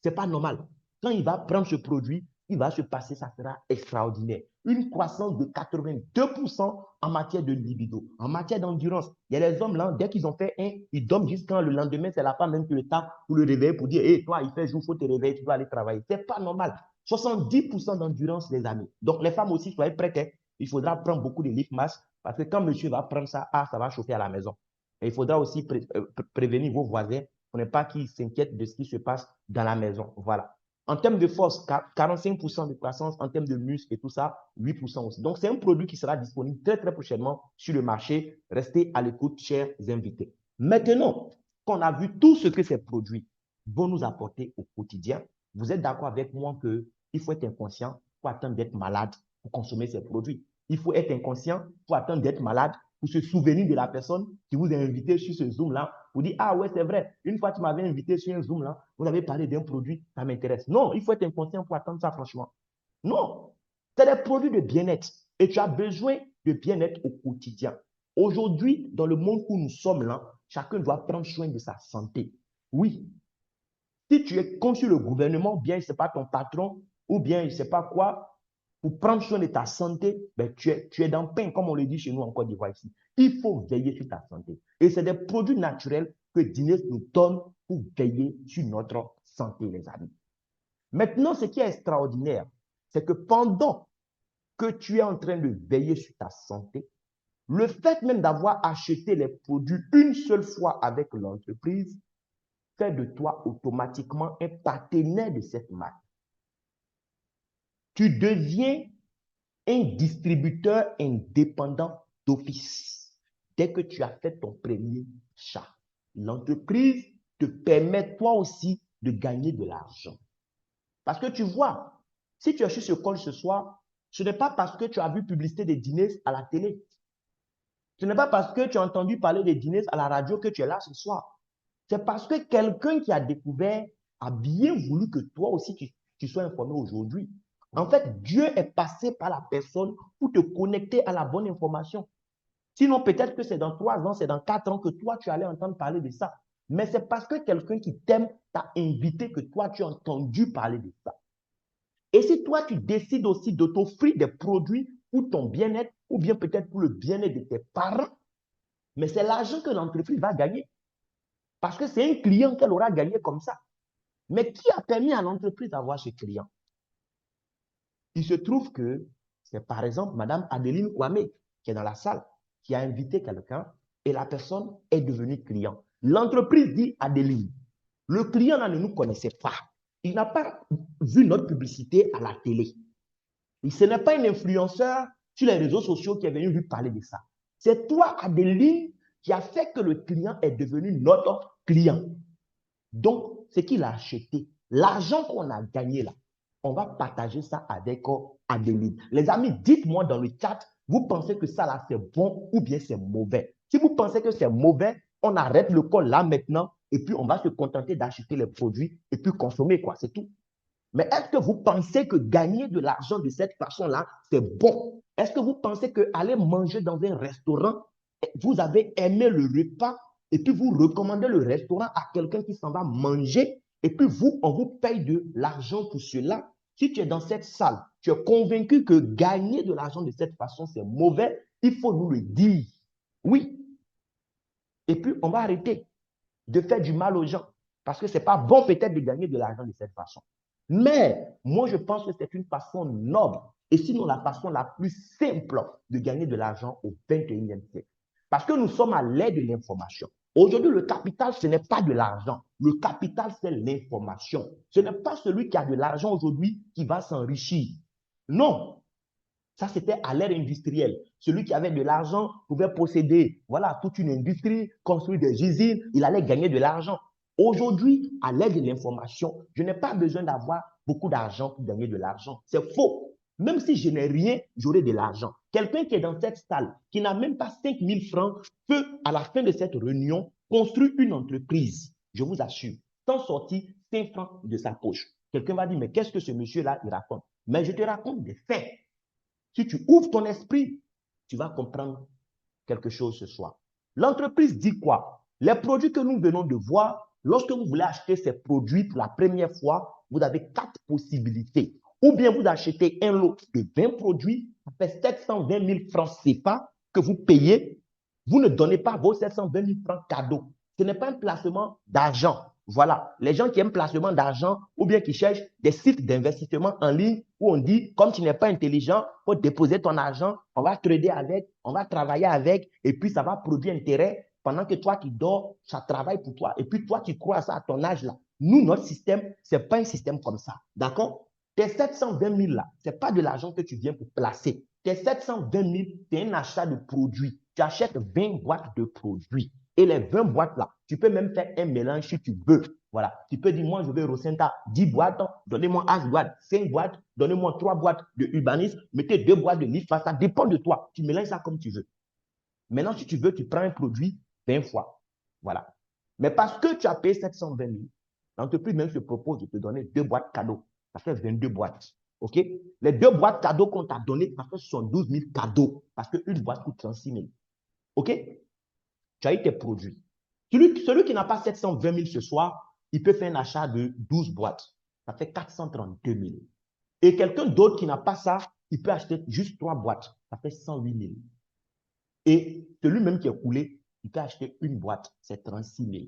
Ce n'est pas normal. Quand il va prendre ce produit, il va se passer, ça sera extraordinaire. Une croissance de 82% en matière de libido, en matière d'endurance. Il y a des hommes là, dès qu'ils ont fait un, ils dorment jusqu'à le lendemain, c'est la femme même qui le tape pour le réveiller, pour dire, hé, toi, il fait jour, il faut te réveiller, tu dois aller travailler. Ce n'est pas normal. 70% d'endurance, les amis. Donc, les femmes aussi, soyez prêtes. Hein. Il faudra prendre beaucoup de lift mask parce que quand monsieur va prendre ça, ah, ça va chauffer à la maison. Et il faudra aussi prévenir vos voisins pour ne pas qu'ils s'inquiètent de ce qui se passe dans la maison. Voilà. En termes de force, 45% de croissance, en termes de muscle et tout ça, 8% aussi. Donc, c'est un produit qui sera disponible très prochainement sur le marché. Restez à l'écoute, chers invités. Maintenant qu'on a vu tout ce que ces produits vont nous apporter au quotidien, vous êtes d'accord avec moi qu'il faut être inconscient pour attendre d'être malade pour consommer ces produits. Il faut être inconscient pour attendre d'être malade pour se souvenir de la personne qui vous a invité sur ce Zoom-là, pour dire, ah ouais, c'est vrai, une fois tu m'avais invité sur un Zoom-là, vous avez parlé d'un produit, ça m'intéresse. Non, il faut être inconscient pour attendre ça, franchement. Non, c'est des produits de bien-être et tu as besoin de bien-être au quotidien. Aujourd'hui, dans le monde où nous sommes là, chacun doit prendre soin de sa santé. Oui, si tu es contre le gouvernement, bien, ce n'est pas ton patron, ou bien, je ne sais pas quoi, pour prendre soin de ta santé, ben, tu es dans le pain, comme on le dit chez nous en Côte d'Ivoire ici. Il faut veiller sur ta santé. Et c'est des produits naturels que Guinness nous donne pour veiller sur notre santé, les amis. Maintenant, ce qui est extraordinaire, c'est que pendant que tu es en train de veiller sur ta santé, le fait même d'avoir acheté les produits une seule fois avec l'entreprise fait de toi automatiquement un partenaire de cette marque. Tu deviens un distributeur indépendant d'office. Dès que tu as fait ton premier achat, l'entreprise te permet toi aussi de gagner de l'argent. Parce que tu vois, si tu as su ce call ce soir, ce n'est pas parce que tu as vu publicité des dîners à la télé. Ce n'est pas parce que tu as entendu parler des dîners à la radio que tu es là ce soir. C'est parce que quelqu'un qui a découvert a bien voulu que toi aussi tu sois informé aujourd'hui. En fait, Dieu est passé par la personne pour te connecter à la bonne information. Sinon, peut-être que c'est dans 3 ans, c'est dans 4 ans que toi, tu allais entendre parler de ça. Mais c'est parce que quelqu'un qui t'aime t'a invité que toi, tu as entendu parler de ça. Et si toi, tu décides aussi de t'offrir des produits pour ton bien-être ou bien peut-être pour le bien-être de tes parents, mais c'est l'argent que l'entreprise va gagner. Parce que c'est un client qu'elle aura gagné comme ça. Mais qui a permis à l'entreprise d'avoir ce client? Il se trouve que c'est par exemple Madame Adeline Kwame qui est dans la salle, qui a invité quelqu'un et la personne est devenue client. L'entreprise dit Adeline, le client là ne nous connaissait pas. Il n'a pas vu notre publicité à la télé. Et ce n'est pas un influenceur sur les réseaux sociaux qui est venu lui parler de ça. C'est toi, Adeline, qui a fait que le client est devenu notre client. Donc, ce qu'il a acheté, l'argent qu'on a gagné là, on va partager ça avec Adeline. Les amis, dites-moi dans le chat, vous pensez que ça là c'est bon ou bien c'est mauvais? Si vous pensez que c'est mauvais, on arrête le call là maintenant et puis on va se contenter d'acheter les produits et puis consommer quoi, c'est tout. Mais est-ce que vous pensez que gagner de l'argent de cette façon-là, c'est bon? Est-ce que vous pensez que aller manger dans un restaurant, vous avez aimé le repas et puis vous recommandez le restaurant à quelqu'un qui s'en va manger et puis vous, on vous paye de l'argent pour cela? Si tu es dans cette salle, tu es convaincu que gagner de l'argent de cette façon, c'est mauvais, il faut nous le dire. Oui. Et puis, on va arrêter de faire du mal aux gens parce que ce n'est pas bon peut-être de gagner de l'argent de cette façon. Mais moi, je pense que c'est une façon noble et sinon la façon la plus simple de gagner de l'argent au 21e siècle. Parce que nous sommes à l'ère de l'information. Aujourd'hui, le capital, ce n'est pas de l'argent. Le capital, c'est l'information. Ce n'est pas celui qui a de l'argent aujourd'hui qui va s'enrichir. Non, ça, c'était à l'ère industrielle. Celui qui avait de l'argent pouvait posséder voilà, toute une industrie, construire des usines, il allait gagner de l'argent. Aujourd'hui, à l'ère de l'information, je n'ai pas besoin d'avoir beaucoup d'argent pour gagner de l'argent. C'est faux. Même si je n'ai rien, j'aurai de l'argent. Quelqu'un qui est dans cette salle, qui n'a même pas 5 000 francs, peut, à la fin de cette réunion, construire une entreprise. Je vous assure, sans sortir 5 francs de sa poche. Quelqu'un va dire, mais qu'est-ce que ce monsieur-là, il raconte? Mais je te raconte des faits. Si tu ouvres ton esprit, tu vas comprendre quelque chose ce soir. L'entreprise dit quoi? Les produits que nous venons de voir, lorsque vous voulez acheter ces produits pour la première fois, vous avez 4 possibilités. Ou bien vous achetez un lot de 20 produits, ça fait 720 000 francs CFA que vous payez. Vous ne donnez pas vos 720 000 francs cadeaux. Ce n'est pas un placement d'argent. Voilà, les gens qui aiment placement d'argent ou bien qui cherchent des sites d'investissement en ligne où on dit, comme tu n'es pas intelligent, il faut déposer ton argent, on va trader avec, on va travailler avec, et puis ça va produire intérêt pendant que toi qui dors, ça travaille pour toi. Et puis toi, tu crois à ça à ton âge là. Nous, notre système, ce n'est pas un système comme ça. D'accord? Tes 720 000 là, ce n'est pas de l'argent que tu viens pour placer. Tes 720 000, c'est un achat de produits. Tu achètes 20 boîtes de produits. Et les 20 boîtes là, tu peux même faire un mélange si tu veux. Voilà. Tu peux dire, moi, je veux Rosenta 10 boîtes, donnez-moi H boîtes, 5 boîtes, donnez-moi 3 boîtes de urbanisme, mettez 2 boîtes de LIFA, ça dépend de toi. Tu mélanges ça comme tu veux. Maintenant, si tu veux, tu prends un produit 20 fois. Voilà. Mais parce que tu as payé 720 000, l'entreprise même se propose de te donner 2 boîtes cadeaux. Ça fait 22 boîtes. OK? Les 2 boîtes cadeaux qu'on t'a données, ça fait 72 000 cadeaux. Parce qu'une boîte coûte 36 000. OK? Tu as eu tes produits. Celui qui n'a pas 720 000 ce soir, il peut faire un achat de 12 boîtes. Ça fait 432 000. Et quelqu'un d'autre qui n'a pas ça, il peut acheter juste 3 boîtes. Ça fait 108 000. Et celui-même qui est coulé, il peut acheter une boîte. C'est 36 000.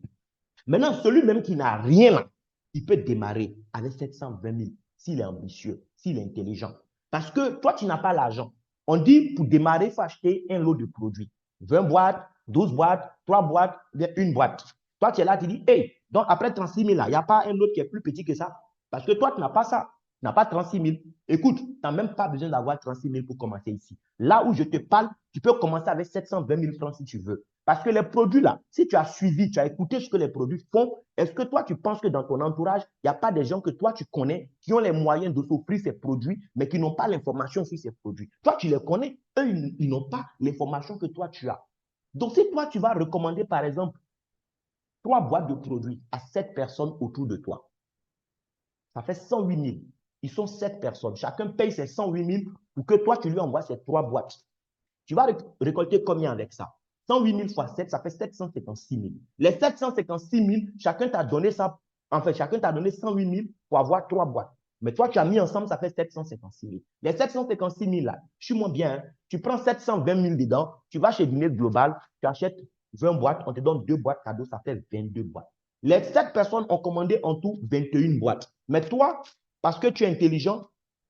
Maintenant, celui-même qui n'a rien là, il peut démarrer avec 720 000 s'il est ambitieux, s'il est intelligent. Parce que toi, tu n'as pas l'argent. On dit pour démarrer, il faut acheter un lot de produits. 20 boîtes, 12 boîtes, 3 boîtes, bien une boîte. Toi, tu es là, tu dis, hey, donc après 36 000, là, il n'y a pas un autre qui est plus petit que ça. Parce que toi, tu n'as pas ça. Tu n'as pas 36 000. Écoute, tu n'as même pas besoin d'avoir 36 000 pour commencer ici. Là où je te parle, tu peux commencer avec 720 000 francs si tu veux. Parce que les produits là, si tu as suivi, tu as écouté ce que les produits font, est-ce que toi, tu penses que dans ton entourage, il n'y a pas des gens que toi, tu connais, qui ont les moyens de s'offrir ces produits, mais qui n'ont pas l'information sur ces produits? Toi, tu les connais, eux, ils n'ont pas l'information que toi, tu as. Donc, si toi, tu vas recommander, par exemple, 3 boîtes de produits à 7 personnes autour de toi, ça fait 108 000. Ils sont 7 personnes. Chacun paye ses 108 000 pour que toi, tu lui envoies ces 3 boîtes. Tu vas récolter combien avec ça? 108 000 fois 7, ça fait 756 000. Les 756 000, chacun t'a donné ça, en fait, chacun t'a donné 108 000 pour avoir 3 boîtes. Mais toi, tu as mis ensemble, ça fait 756 000. Les 756 000 là, suis-moi bien, hein, tu prends 720 000 dedans, tu vas chez Business Global, tu achètes 20 boîtes, on te donne 2 boîtes cadeaux, ça fait 22 boîtes. Les 7 personnes ont commandé en tout 21 boîtes. Mais toi, parce que tu es intelligent,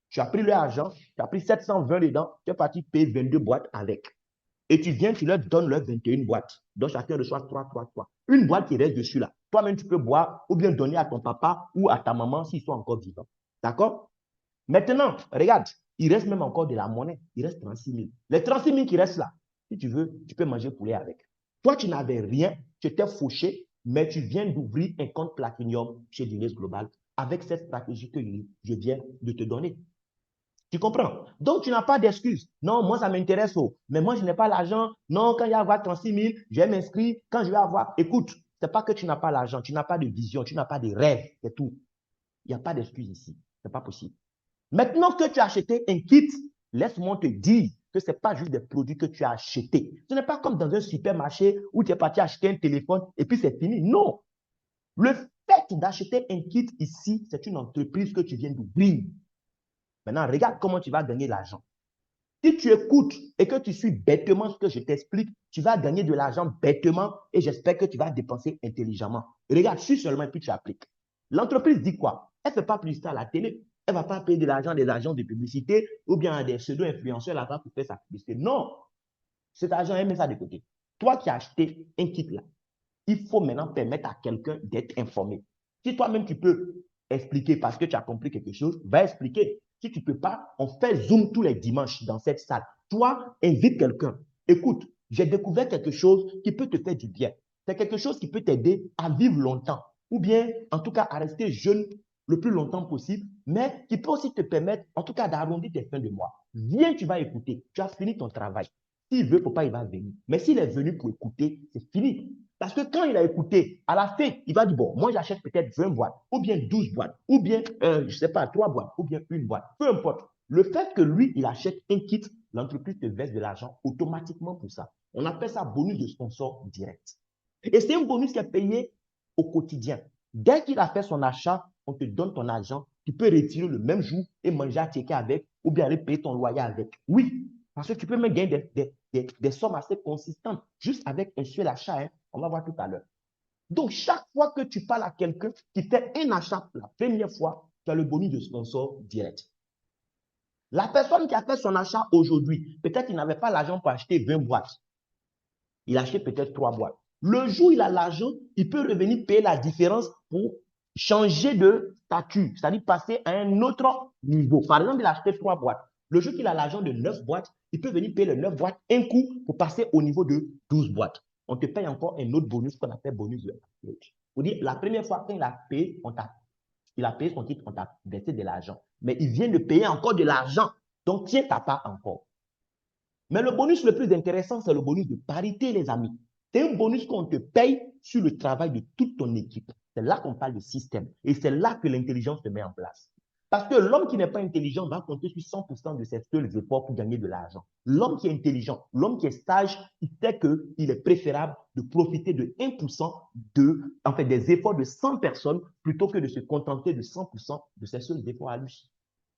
tu as pris leur argent, tu as pris 720 dedans, tu es parti payer 22 boîtes avec. Et tu viens, tu leur donnes leurs 21 boîtes. Donc, chacun reçoit 3. Une boîte qui reste dessus là. Toi-même, tu peux boire ou bien donner à ton papa ou à ta maman s'ils sont encore vivants. D'accord? Maintenant, regarde, il reste même encore de la monnaie. Il reste 36 000. Les 36 000 qui restent là, si tu veux, tu peux manger poulet avec. Toi, tu n'avais rien, tu étais fauché, mais tu viens d'ouvrir un compte Platinum chez Business Global avec cette stratégie que je viens de te donner. Tu comprends? Donc, tu n'as pas d'excuse. Non, moi, ça m'intéresse. Mais moi, je n'ai pas l'argent. Non, quand il y a avoir 36 000, je vais m'inscrire. Quand je vais avoir... Écoute, ce n'est pas que tu n'as pas l'argent. Tu n'as pas de vision. Tu n'as pas de rêve. C'est tout. Il n'y a pas d'excuse ici. Ce n'est pas possible. Maintenant que tu as acheté un kit, laisse-moi te dire que ce n'est pas juste des produits que tu as achetés. Ce n'est pas comme dans un supermarché où tu es parti acheter un téléphone et puis c'est fini. Non. Le fait d'acheter un kit ici, c'est une entreprise que tu viens d'ouvrir. Maintenant, regarde comment tu vas gagner l'argent. Si tu écoutes et que tu suis bêtement ce que je t'explique, tu vas gagner de l'argent bêtement et j'espère que tu vas dépenser intelligemment. Regarde, suis seulement et puis tu appliques. L'entreprise dit quoi? Elle ne fait pas plus ça à la télé. Elle ne va pas payer de l'argent des agents de publicité ou bien à des pseudo-influenceurs là-bas pour faire sa publicité. Non. Cet argent, elle met ça de côté. Toi qui as acheté un kit là, il faut maintenant permettre à quelqu'un d'être informé. Si toi-même tu peux expliquer parce que tu as compris quelque chose, va expliquer. Si tu ne peux pas, on fait Zoom tous les dimanches dans cette salle. Toi, invite quelqu'un. Écoute, j'ai découvert quelque chose qui peut te faire du bien. C'est quelque chose qui peut t'aider à vivre longtemps ou bien, en tout cas, à rester jeune le plus longtemps possible, mais qui peut aussi te permettre, en tout cas, d'arrondir tes fins de mois. Viens, tu vas écouter. Tu as fini ton travail. S'il veut, papa, il va venir. Mais s'il est venu pour écouter, c'est fini. Parce que quand il a écouté, à la fin, il va dire, bon, moi j'achète peut-être 20 boîtes, ou bien 12 boîtes, ou bien, je ne sais pas, 3 boîtes, ou bien une boîte, peu importe. Le fait que lui, il achète un kit, l'entreprise te verse de l'argent automatiquement pour ça. On appelle ça bonus de sponsor direct. Et c'est un bonus qui est payé au quotidien. Dès qu'il a fait son achat, on te donne ton argent, tu peux retirer le même jour et manger à checker avec, ou bien aller payer ton loyer avec. Oui, parce que tu peux même gagner des sommes assez consistantes juste avec un seul achat. Hein. On va voir tout à l'heure. Donc, chaque fois que tu parles à quelqu'un qui fait un achat la première fois, tu as le bonus de sponsor direct. La personne qui a fait son achat aujourd'hui, peut-être qu'il n'avait pas l'argent pour acheter 20 boîtes. Il achète peut-être 3 boîtes. Le jour où il a l'argent, il peut revenir payer la différence pour changer de statut, c'est-à-dire passer à un autre niveau. Par exemple, il a acheté 3 boîtes. Le jour qu'il a l'argent de 9 boîtes, il peut venir payer les 9 boîtes un coup pour passer au niveau de 12 boîtes. On te paye encore un autre bonus qu'on appelle bonus de upgrade. Vous dites, la première fois qu'il a payé, il a payé son titre, on t'a versé de l'argent. Mais il vient de payer encore de l'argent. Donc, tiens ta part encore. Mais le bonus le plus intéressant, c'est le bonus de parité, les amis. C'est un bonus qu'on te paye sur le travail de toute ton équipe. C'est là qu'on parle de système. Et c'est là que l'intelligence se met en place. Parce que l'homme qui n'est pas intelligent va compter sur 100% de ses seuls efforts pour gagner de l'argent. L'homme qui est intelligent, l'homme qui est sage, il sait qu'il est préférable de profiter de 1% des efforts de 100 personnes plutôt que de se contenter de 100% de ses seuls efforts à lui.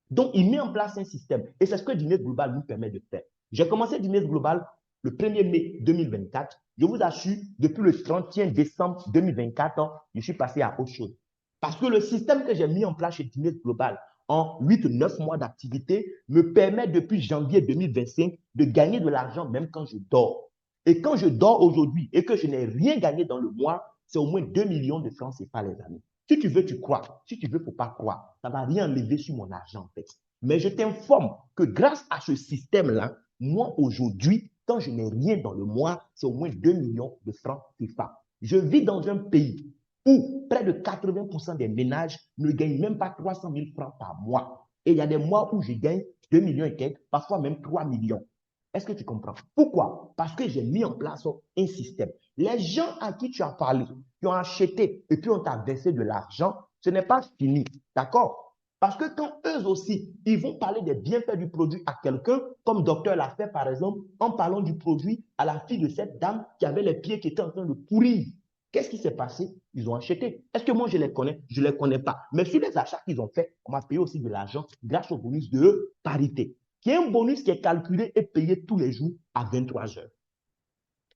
Donc, il met en place un système. Et c'est ce que Business Global nous permet de faire. J'ai commencé Business Global le 1er mai 2024. Je vous assure, depuis le 31 décembre 2024, je suis passé à autre chose. Parce que le système que j'ai mis en place chez Business Global en 8-9 mois d'activité me permet depuis janvier 2025 de gagner de l'argent même quand je dors. Et quand je dors aujourd'hui et que je n'ai rien gagné dans le mois, c'est au moins 2 millions de francs CFA, les amis. Si tu veux, tu crois. Si tu veux, il ne faut pas croire. Ça ne va rien enlever sur mon argent, en fait. Mais je t'informe que grâce à ce système-là, moi, aujourd'hui, quand je n'ai rien dans le mois, c'est au moins 2 millions de francs CFA. Je vis dans un pays où près de 80% des ménages ne gagnent même pas 300 000 francs par mois. Et il y a des mois où je gagne 2 millions et quelques, parfois même 3 millions. Est-ce que tu comprends? Pourquoi? Parce que j'ai mis en place un système. Les gens à qui tu as parlé, qui ont acheté et puis on t'a versé de l'argent, ce n'est pas fini. D'accord? Parce que quand eux aussi, ils vont parler des bienfaits du produit à quelqu'un, comme docteur l'a fait par exemple, en parlant du produit à la fille de cette dame qui avait les pieds qui étaient en train de pourrir. Qu'est-ce qui s'est passé? Ils ont acheté. Est-ce que moi je les connais? Je ne les connais pas. Mais sur les achats qu'ils ont fait, on m'a payé aussi de l'argent grâce au bonus de parité, qui est un bonus qui est calculé et payé tous les jours à 23 heures.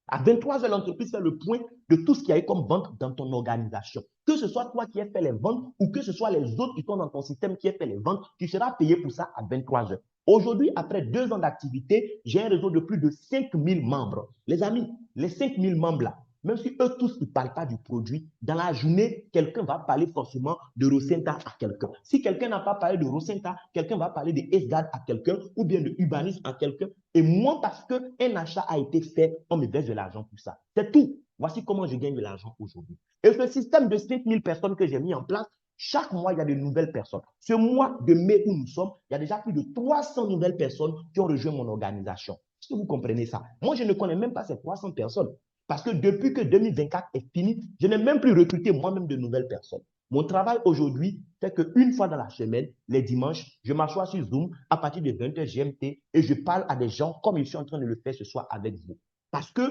À 23 heures, l'entreprise fait le point de tout ce qu'il y a eu comme vente dans ton organisation. Que ce soit toi qui aies fait les ventes ou que ce soit les autres qui sont dans ton système qui aient fait les ventes, tu seras payé pour ça à 23 heures. Aujourd'hui, après 2 ans d'activité, j'ai un réseau de plus de 5000 membres. Les amis, les 5000 membres là, même si eux tous ne parlent pas du produit, dans la journée, quelqu'un va parler forcément de Rosenta à quelqu'un. Si quelqu'un n'a pas parlé de Rosenta, quelqu'un va parler de SGAD à quelqu'un ou bien de Ubanis à quelqu'un. Et moi, parce qu'un achat a été fait, on me verse de l'argent pour ça. C'est tout. Voici comment je gagne de l'argent aujourd'hui. Et ce système de 5000 personnes que j'ai mis en place, chaque mois, il y a de nouvelles personnes. Ce mois de mai où nous sommes, il y a déjà plus de 300 nouvelles personnes qui ont rejoint mon organisation. Est-ce que vous comprenez ça? Moi, je ne connais même pas ces 300 personnes. Parce que depuis que 2024 est fini, je n'ai même plus recruté moi-même de nouvelles personnes. Mon travail aujourd'hui, c'est qu'une fois dans la semaine, les dimanches, je m'assois sur Zoom à partir de 20h GMT et je parle à des gens comme je suis en train de le faire ce soir avec vous. Parce que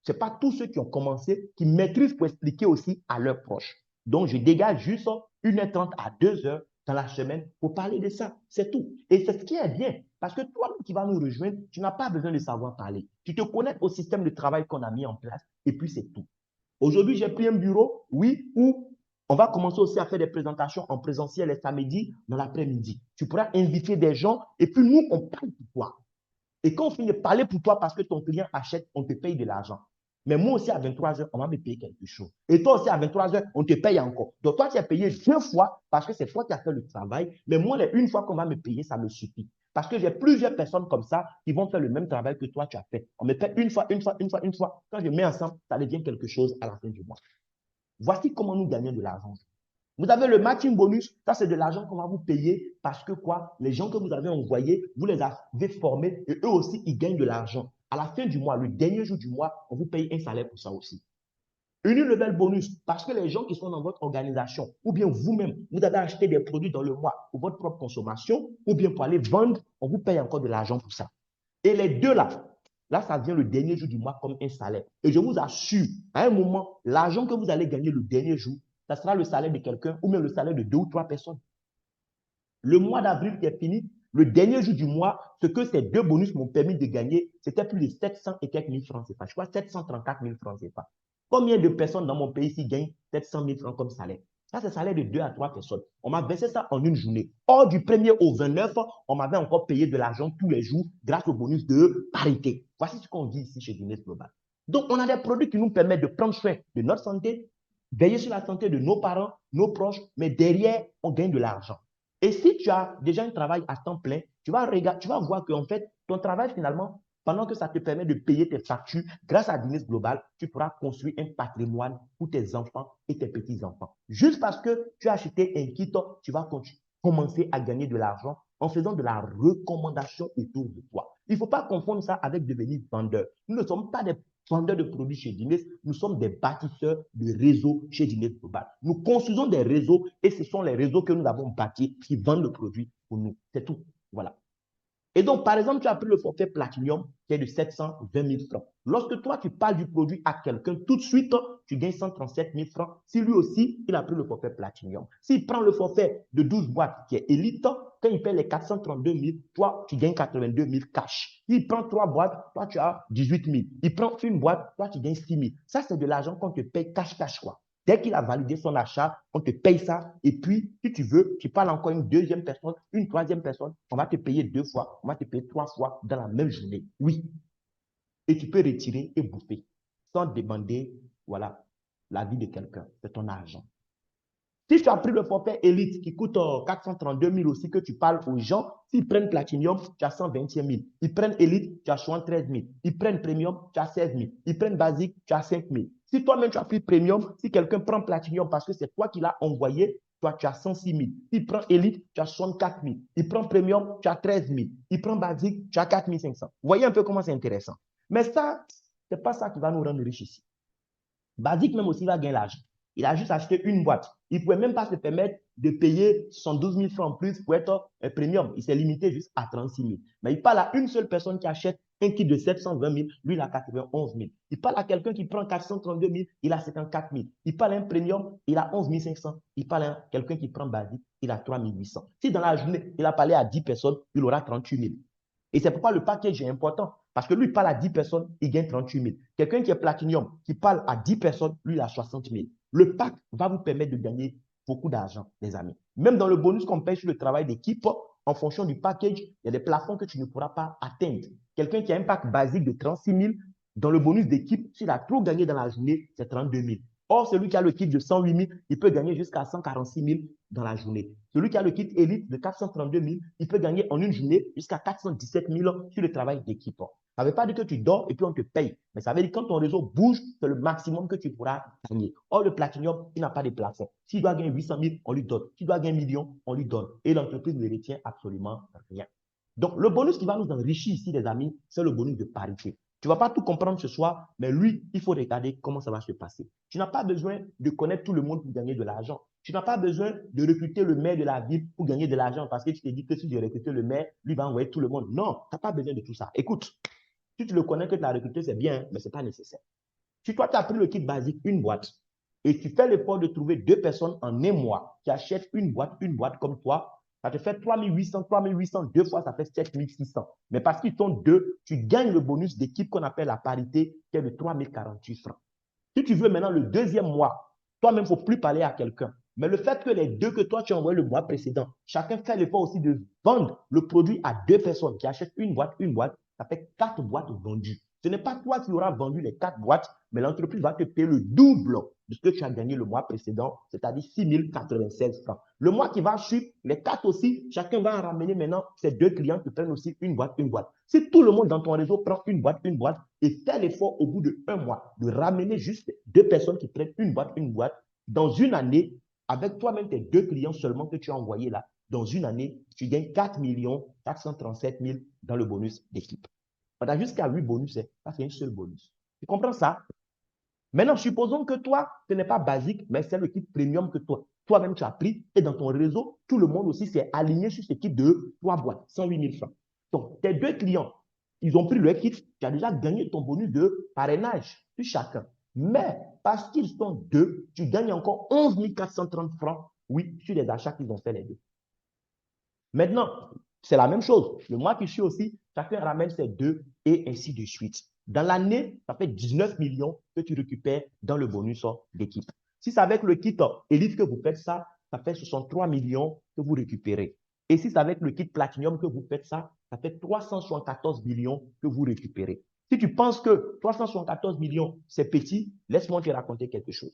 ce n'est pas tous ceux qui ont commencé qui maîtrisent pour expliquer aussi à leurs proches. Donc, je dégage juste 1h30 à 2h dans la semaine pour parler de ça. C'est tout. Et c'est ce qui est bien. Parce que toi qui vas nous rejoindre, tu n'as pas besoin de savoir parler. Tu te connectes au système de travail qu'on a mis en place et puis c'est tout. Aujourd'hui, j'ai pris un bureau, oui, où on va commencer aussi à faire des présentations en présentiel les samedis dans l'après-midi. Tu pourras inviter des gens et puis nous, on parle pour toi. Et quand on finit de parler pour toi parce que ton client achète, on te paye de l'argent. Mais moi aussi, à 23 heures, on va me payer quelque chose. Et toi aussi, à 23 heures, on te paye encore. Donc, toi, tu as payé 2 fois parce que c'est toi qui as fait le travail. Mais moi, les 1 fois qu'on va me payer, ça me suffit. Parce que j'ai plusieurs personnes comme ça qui vont faire le même travail que toi, tu as fait. On me paye 1 fois, 1 fois, 1 fois, 1 fois. Quand je mets ensemble, ça devient quelque chose à la fin du mois. Voici comment nous gagnons de l'argent. Vous avez le matching bonus, ça c'est de l'argent qu'on va vous payer parce que quoi? Les gens que vous avez envoyés, vous les avez formés et eux aussi, ils gagnent de l'argent. À la fin du mois, le dernier jour du mois, on vous paye un salaire pour ça aussi. Une level bonus, parce que les gens qui sont dans votre organisation, ou bien vous-même, vous avez acheté des produits dans le mois pour votre propre consommation, ou bien pour aller vendre, on vous paye encore de l'argent pour ça. Et les deux là, ça vient le dernier jour du mois comme un salaire. Et je vous assure, à un moment, l'argent que vous allez gagner le dernier jour, ça sera le salaire de quelqu'un ou même le salaire de 2 ou 3 personnes. Le mois d'avril qui est fini, le dernier jour du mois, ce que ces 2 bonus m'ont permis de gagner, c'était plus de 700 et quelques mille francs CFA. Je crois 734 000 francs CFA. Combien de personnes dans mon pays ici gagnent 700 000 francs comme salaire? Ça, c'est le salaire de 2 à 3 personnes. On m'a versé ça en une journée. Or, du 1er au 29, on m'avait encore payé de l'argent tous les jours grâce au bonus de parité. Voici ce qu'on dit ici chez Guinness Global. Donc, on a des produits qui nous permettent de prendre soin de notre santé, veiller sur la santé de nos parents, nos proches, mais derrière, on gagne de l'argent. Et si tu as déjà un travail à temps plein, tu vas voir qu'en fait, ton travail finalement, pendant que ça te permet de payer tes factures, grâce à Guinness Global, tu pourras construire un patrimoine pour tes enfants et tes petits-enfants. Juste parce que tu as acheté un kit, tu vas commencer à gagner de l'argent en faisant de la recommandation autour de toi. Il ne faut pas confondre ça avec devenir vendeur. Nous ne sommes pas des vendeurs de produits chez Guinness, nous sommes des bâtisseurs de réseaux chez Guinness Global. Nous construisons des réseaux et ce sont les réseaux que nous avons bâtis qui vendent le produit pour nous. C'est tout. Voilà. Et donc, par exemple, tu as pris le forfait Platinum qui est de 720 000 francs. Lorsque toi, tu parles du produit à quelqu'un, tout de suite, tu gagnes 137 000 francs. Si lui aussi, il a pris le forfait Platinum. S'il prend le forfait de 12 boîtes qui est Elite, quand il paie les 432 000, toi, tu gagnes 82 000 cash. S'il prend 3 boîtes, toi, tu as 18 000. Il prend une boîte, toi, tu gagnes 6 000. Ça, c'est de l'argent qu'on te paye cash, quoi. Dès qu'il a validé son achat, on te paye ça. Et puis, si tu veux, tu parles encore une deuxième personne, une troisième personne, on va te payer 2 fois, on va te payer 3 fois dans la même journée. Oui. Et tu peux retirer et bouffer sans demander, voilà, l'avis de quelqu'un. C'est ton argent. Si tu as pris le forfait Elite qui coûte 432 000 aussi, que tu parles aux gens, s'ils prennent Platinum, tu as 125 000. Ils prennent Elite, tu as 73 000. Ils prennent Premium, tu as 16 000. Ils prennent Basique, tu as 5 000. Si toi-même tu as pris Premium, si quelqu'un prend Platinum parce que c'est toi qui l'as envoyé, toi tu as 106 000. S'il prend Elite, tu as 64 000. Il prend Premium, tu as 13 000. Il prend Basique, tu as 4 500. Vous voyez un peu comment c'est intéressant. Mais ça, ce n'est pas ça qui va nous rendre riches ici. Basique même aussi va gagner l'argent. Il a juste acheté une boîte. Il ne pouvait même pas se permettre de payer 112 000 francs en plus pour être un premium. Il s'est limité juste à 36 000. Mais il parle à une seule personne qui achète un kit de 720 000, lui, il a 91 000. Il parle à quelqu'un qui prend 432 000, il a 54 000. Il parle à un premium, il a 11 500. Il parle à quelqu'un qui prend basique, il a 3 800. Si dans la journée, il a parlé à 10 personnes, il aura 38 000. Et c'est pourquoi le package est important. Parce que lui, il parle à 10 personnes, il gagne 38 000. Quelqu'un qui est platinum, qui parle à 10 personnes, lui, il a 60 000. Le pack va vous permettre de gagner beaucoup d'argent, les amis. Même dans le bonus qu'on paye sur le travail d'équipe, en fonction du package, il y a des plafonds que tu ne pourras pas atteindre. Quelqu'un qui a un pack basique de 36 000, dans le bonus d'équipe, s'il a trop gagné dans la journée, c'est 32 000. Or, celui qui a le kit de 108 000, il peut gagner jusqu'à 146 000 dans la journée. Celui qui a le kit élite de 432 000, il peut gagner en une journée jusqu'à 417 000 sur le travail d'équipe. Ça ne veut pas dire que tu dors et puis on te paye. Mais ça veut dire que quand ton réseau bouge, c'est le maximum que tu pourras gagner. Or, le platinum, il n'a pas de plafond. S'il doit gagner 800 000, on lui donne. S'il doit gagner 1 million, on lui donne. Et l'entreprise ne retient absolument rien. Donc, le bonus qui va nous enrichir ici, les amis, c'est le bonus de parité. Tu ne vas pas tout comprendre ce soir, mais lui, il faut regarder comment ça va se passer. Tu n'as pas besoin de connaître tout le monde pour gagner de l'argent. Tu n'as pas besoin de recruter le maire de la ville pour gagner de l'argent parce que tu te dis que si tu recrutes le maire, lui va envoyer tout le monde. Non, tu n'as pas besoin de tout ça. Écoute, si tu le connais que tu as recruté, c'est bien, mais ce n'est pas nécessaire. Si toi, tu as pris le kit basique, une boîte, et tu fais l'effort de trouver 2 personnes en un mois qui achètent une boîte comme toi, ça te fait 3 800, 2 fois, ça fait 7 600. Mais parce qu'ils sont 2, tu gagnes le bonus d'équipe qu'on appelle la parité, qui est de 3 048 francs. Si tu veux maintenant le deuxième mois, toi-même, il ne faut plus parler à quelqu'un. Mais le fait que les 2 que toi, tu as envoyé le mois précédent, chacun fait l'effort aussi de vendre le produit à 2 personnes qui achètent une boîte, ça fait 4 boîtes vendues. Ce n'est pas toi qui auras vendu les 4 boîtes, mais l'entreprise va te payer le double de ce que tu as gagné le mois précédent, c'est-à-dire 6 096 francs. Le mois qui va suivre, les 4 aussi, chacun va en ramener maintenant ces 2 clients qui prennent aussi une boîte. Si tout le monde dans ton réseau prend une boîte, et fait l'effort au bout de 1 mois de ramener juste 2 personnes qui prennent une boîte, dans une année, avec toi-même tes 2 clients seulement que tu as envoyés là, dans une année, tu gagnes 4 437 000 dans le bonus d'équipe. On a jusqu'à 8 bonus, ça c'est un seul bonus. Tu comprends ça? Maintenant, supposons que toi, ce n'est pas basique, mais c'est le kit premium que toi-même tu as pris et dans ton réseau, tout le monde aussi s'est aligné sur ce kit de 3 boîtes, 108 000 francs. Donc, tes 2 clients, ils ont pris le kit, tu as déjà gagné ton bonus de parrainage sur chacun. Mais parce qu'ils sont 2, tu gagnes encore 11 430 francs, oui, sur les achats qu'ils ont fait les 2. Maintenant, c'est la même chose. Le mois qui suit aussi, chacun ramène ses 2 et ainsi de suite. Dans l'année, ça fait 19 millions que tu récupères dans le bonus d'équipe. Si c'est avec le kit Elite que vous faites ça, ça fait 63 millions que vous récupérez. Et si c'est avec le kit Platinum que vous faites ça, ça fait 374 millions que vous récupérez. Si tu penses que 374 millions, c'est petit, laisse-moi te raconter quelque chose.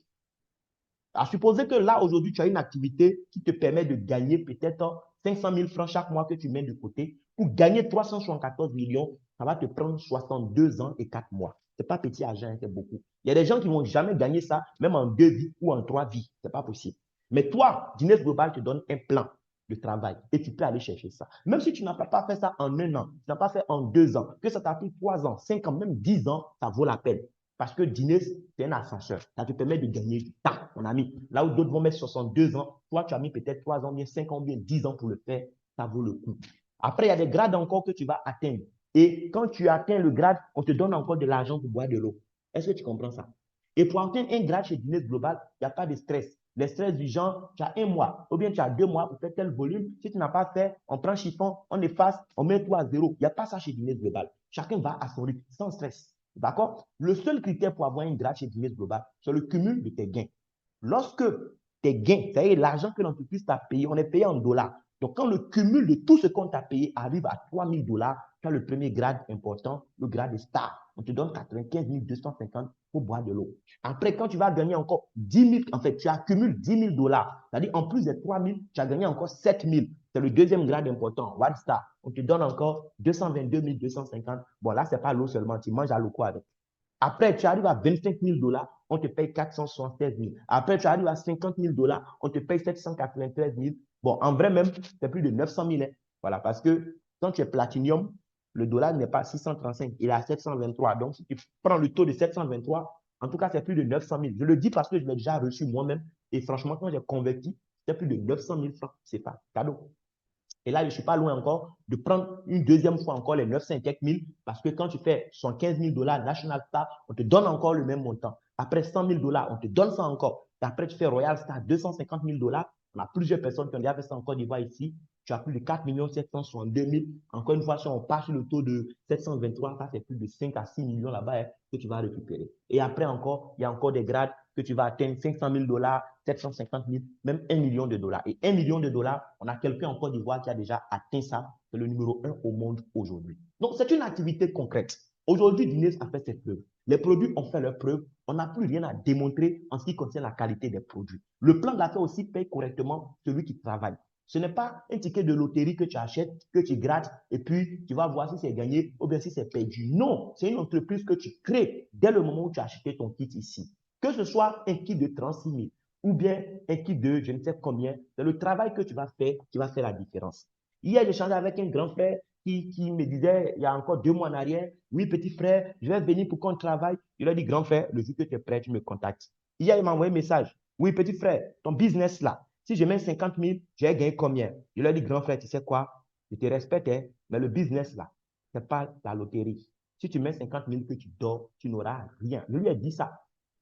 À supposer que là, aujourd'hui, tu as une activité qui te permet de gagner peut-être 500 000 francs chaque mois que tu mets de côté. Pour gagner 374 millions, ça va te prendre 62 ans et 4 mois. Ce n'est pas petit argent, c'est beaucoup. Il y a des gens qui ne vont jamais gagner ça, même en 2 vies ou en 3 vies. Ce n'est pas possible. Mais toi, Guinness Global te donne un plan de travail et tu peux aller chercher ça. Même si tu n'as pas fait ça en 1 an, tu n'as pas fait en 2 ans, que ça t'a pris 3 ans, 5 ans, même 10 ans, ça vaut la peine. Parce que Guinness, c'est un ascenseur. Ça te permet de gagner du temps, mon ami. Là où d'autres vont mettre 62 ans, toi, tu as mis peut-être 3 ans, bien 5 ans, bien 10 ans pour le faire. Ça vaut le coup. Après, il y a des grades encore que tu vas atteindre. Et quand tu atteins le grade, on te donne encore de l'argent pour boire de l'eau. Est-ce que tu comprends ça? Et pour atteindre un grade chez Guinness Global, il n'y a pas de stress. Les stress du genre, tu as 1 mois, ou bien tu as 2 mois pour faire tel volume. Si tu n'as pas fait, on prend chiffon, on efface, on met tout à zéro. Il n'y a pas ça chez Guinness Global. Chacun va à son rythme, sans stress. D'accord? Le seul critère pour avoir une grade chez Guinness Global, c'est le cumul de tes gains. Lorsque tes gains, c'est-à-dire l'argent que l'entreprise t'a payé, on est payé en dollars. Donc, quand le cumul de tout ce qu'on t'a payé arrive à 3 000 dollars, tu as le premier grade important, le grade star. On te donne 95 250 pour boire de l'eau. Après, quand tu vas gagner encore 10 000, en fait, tu accumules 10 000 dollars. C'est-à-dire, en plus des 3 000, tu as gagné encore 7 000. C'est le deuxième grade important, One Star. On te donne encore 222 250. Bon, là, ce n'est pas l'eau seulement, tu manges à l'eau quoi avec. Après, tu arrives à 25 000 dollars, on te paye 476 000. Après, tu arrives à 50 000 dollars, on te paye 793 000. Bon, en vrai même, c'est plus de 900 000. Hein. Voilà, parce que quand tu es platinium, le dollar n'est pas 635, il est à 723. Donc, si tu prends le taux de 723, en tout cas, c'est plus de 900 000. Je le dis parce que je l'ai déjà reçu moi-même. Et franchement, quand j'ai converti, C'était plus de 900 000 francs, c'est pas cadeau. Et là, je ne suis pas loin encore de prendre une deuxième fois encore les 900 et quelques mille parce que quand tu fais 115 000 dollars National Star, on te donne encore le même montant. Après 100 000 dollars, on te donne ça encore. Et après, tu fais Royal Star 250 000 dollars. On a plusieurs personnes qui ont déjà fait ça en Côte d'Ivoire ici. Tu as plus de 4 762 000. Encore une fois, si on part sur le taux de 723, ça fait plus de 5 à 6 millions là-bas hein, que tu vas récupérer. Et après encore, il y a encore des grades que tu vas atteindre 500 000 dollars, 750 000, même 1 million de dollars. Et 1 million de dollars, on a quelqu'un en Côte d'Ivoire qui a déjà atteint ça. C'est le numéro 1 au monde aujourd'hui. Donc, c'est une activité concrète. Aujourd'hui, Dines a fait ses preuves. Les produits ont fait leurs preuves. On n'a plus rien à démontrer en ce qui concerne la qualité des produits. Le plan d'affaires aussi paye correctement celui qui travaille. Ce n'est pas un ticket de loterie que tu achètes, que tu grattes, et puis tu vas voir si c'est gagné ou bien si c'est perdu. Non, c'est une entreprise que tu crées dès le moment où tu as acheté ton kit ici. Que ce soit un kit de 36 000 ou bien un kit de je ne sais combien, c'est le travail que tu vas faire qui va faire la différence. Hier, j'ai changé avec un grand frère qui me disait, il y a encore 2 mois en arrière, oui, petit frère, je vais venir pour qu'on travaille. Je lui ai dit, grand frère, le jour que tu es prêt, tu me contactes. Hier, il m'a envoyé un message. Oui, petit frère, ton business là, si je mets 50 000, je vais gagner combien? Je lui ai dit, grand frère, tu sais quoi? Je te respecte, hein, mais le business là, ce n'est pas la loterie. Si tu mets 50 000 que tu dors, tu n'auras rien. Je lui ai dit ça.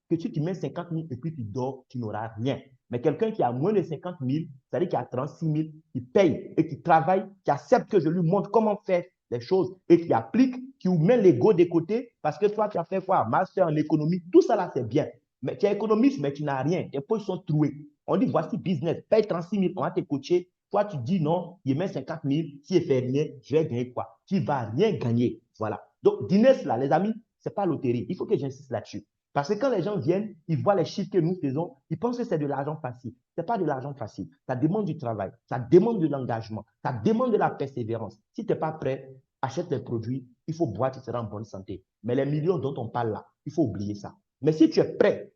Que si tu mets 50 000 et puis tu dors, tu n'auras rien. Mais quelqu'un qui a moins de 50 000, c'est-à-dire qui a 36 000, qui paye et qui travaille, qui accepte que je lui montre comment faire les choses et qui applique, qui met l'ego de côté, parce que toi, tu as fait quoi? Master en économie, tout ça là, c'est bien. Mais tu es économiste, mais tu n'as rien. Tes poches sont trouées. On dit, voici business, paye 36 000, on va te coacher. Toi, tu dis non, il met 50 000, s'il fait rien, je vais gagner quoi? Tu ne vas rien gagner. Voilà. Donc, Dines, là, les amis, ce n'est pas loterie. Il faut que j'insiste là-dessus. Parce que quand les gens viennent, ils voient les chiffres que nous faisons, ils pensent que c'est de l'argent facile. Ce n'est pas de l'argent facile. Ça demande du travail, ça demande de l'engagement, ça demande de la persévérance. Si tu n'es pas prêt, achète les produits, il faut boire, tu seras en bonne santé. Mais les millions dont on parle là, il faut oublier ça. Mais si tu es prêt,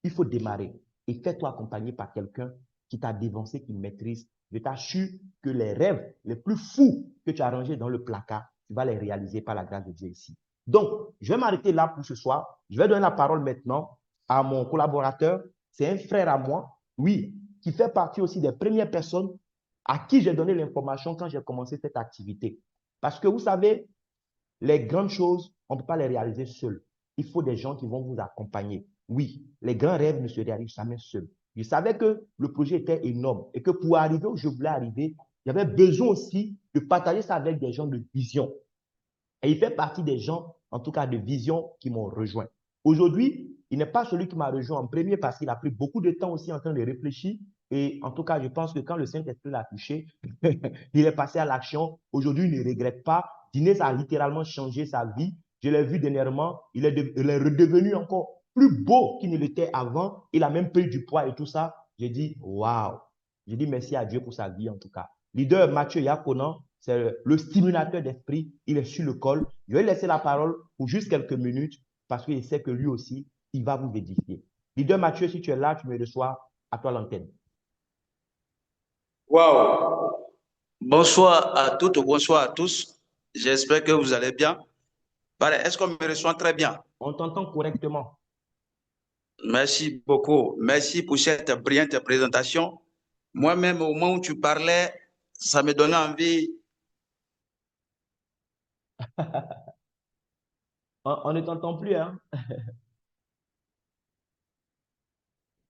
il faut démarrer et fais-toi accompagner par quelqu'un qui t'a dévancé, qui maîtrise. Je t'assure que les rêves les plus fous que tu as rangés dans le placard, tu vas les réaliser par la grâce de Dieu ici. Donc, je vais m'arrêter là pour ce soir. Je vais donner la parole maintenant à mon collaborateur. C'est un frère à moi, oui, qui fait partie aussi des premières personnes à qui j'ai donné l'information quand j'ai commencé cette activité. Parce que vous savez, les grandes choses, on ne peut pas les réaliser seul. Il faut des gens qui vont vous accompagner. Oui, les grands rêves ne se réalisent jamais seuls. Je savais que le projet était énorme et que pour arriver où je voulais arriver, il y avait besoin aussi de partager ça avec des gens de vision. Et il fait partie des gens, en tout cas de vision, qui m'ont rejoint. Aujourd'hui, il n'est pas celui qui m'a rejoint en premier parce qu'il a pris beaucoup de temps aussi en train de réfléchir. Et en tout cas, je pense que quand le Saint-Esprit l'a touché, il est passé à l'action. Aujourd'hui, il ne regrette pas. Dines a littéralement changé sa vie. Je l'ai vu dernièrement. Il est redevenu encore plus beau qu'il ne l'était avant. Il a même pris du poids et tout ça. J'ai dit, waouh. J'ai dit merci à Dieu pour sa vie en tout cas. Leader Mathieu Yakonan, c'est le stimulateur d'esprit. Il est sur le col. Je vais laisser la parole pour juste quelques minutes parce qu'il sait que lui aussi, il va vous édifier. Leader Mathieu, si tu es là, tu me reçois. À toi l'antenne. Wow! Bonsoir à toutes, bonsoir à tous. J'espère que vous allez bien. Est-ce qu'on me reçoit très bien? On t'entend correctement. Merci beaucoup. Merci pour cette brillante présentation. Moi-même, au moment où tu parlais, ça me donnait envie. On ne t'entend plus, hein?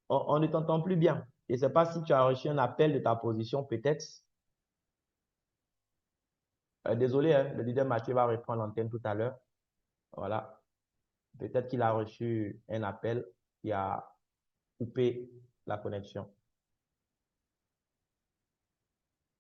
On ne t'entend plus bien. Je ne sais pas si tu as reçu un appel de ta position, peut-être. Désolé, hein, le leader Mathieu va reprendre l'antenne tout à l'heure. Voilà. Peut-être qu'il a reçu un appel qui a coupé la connexion.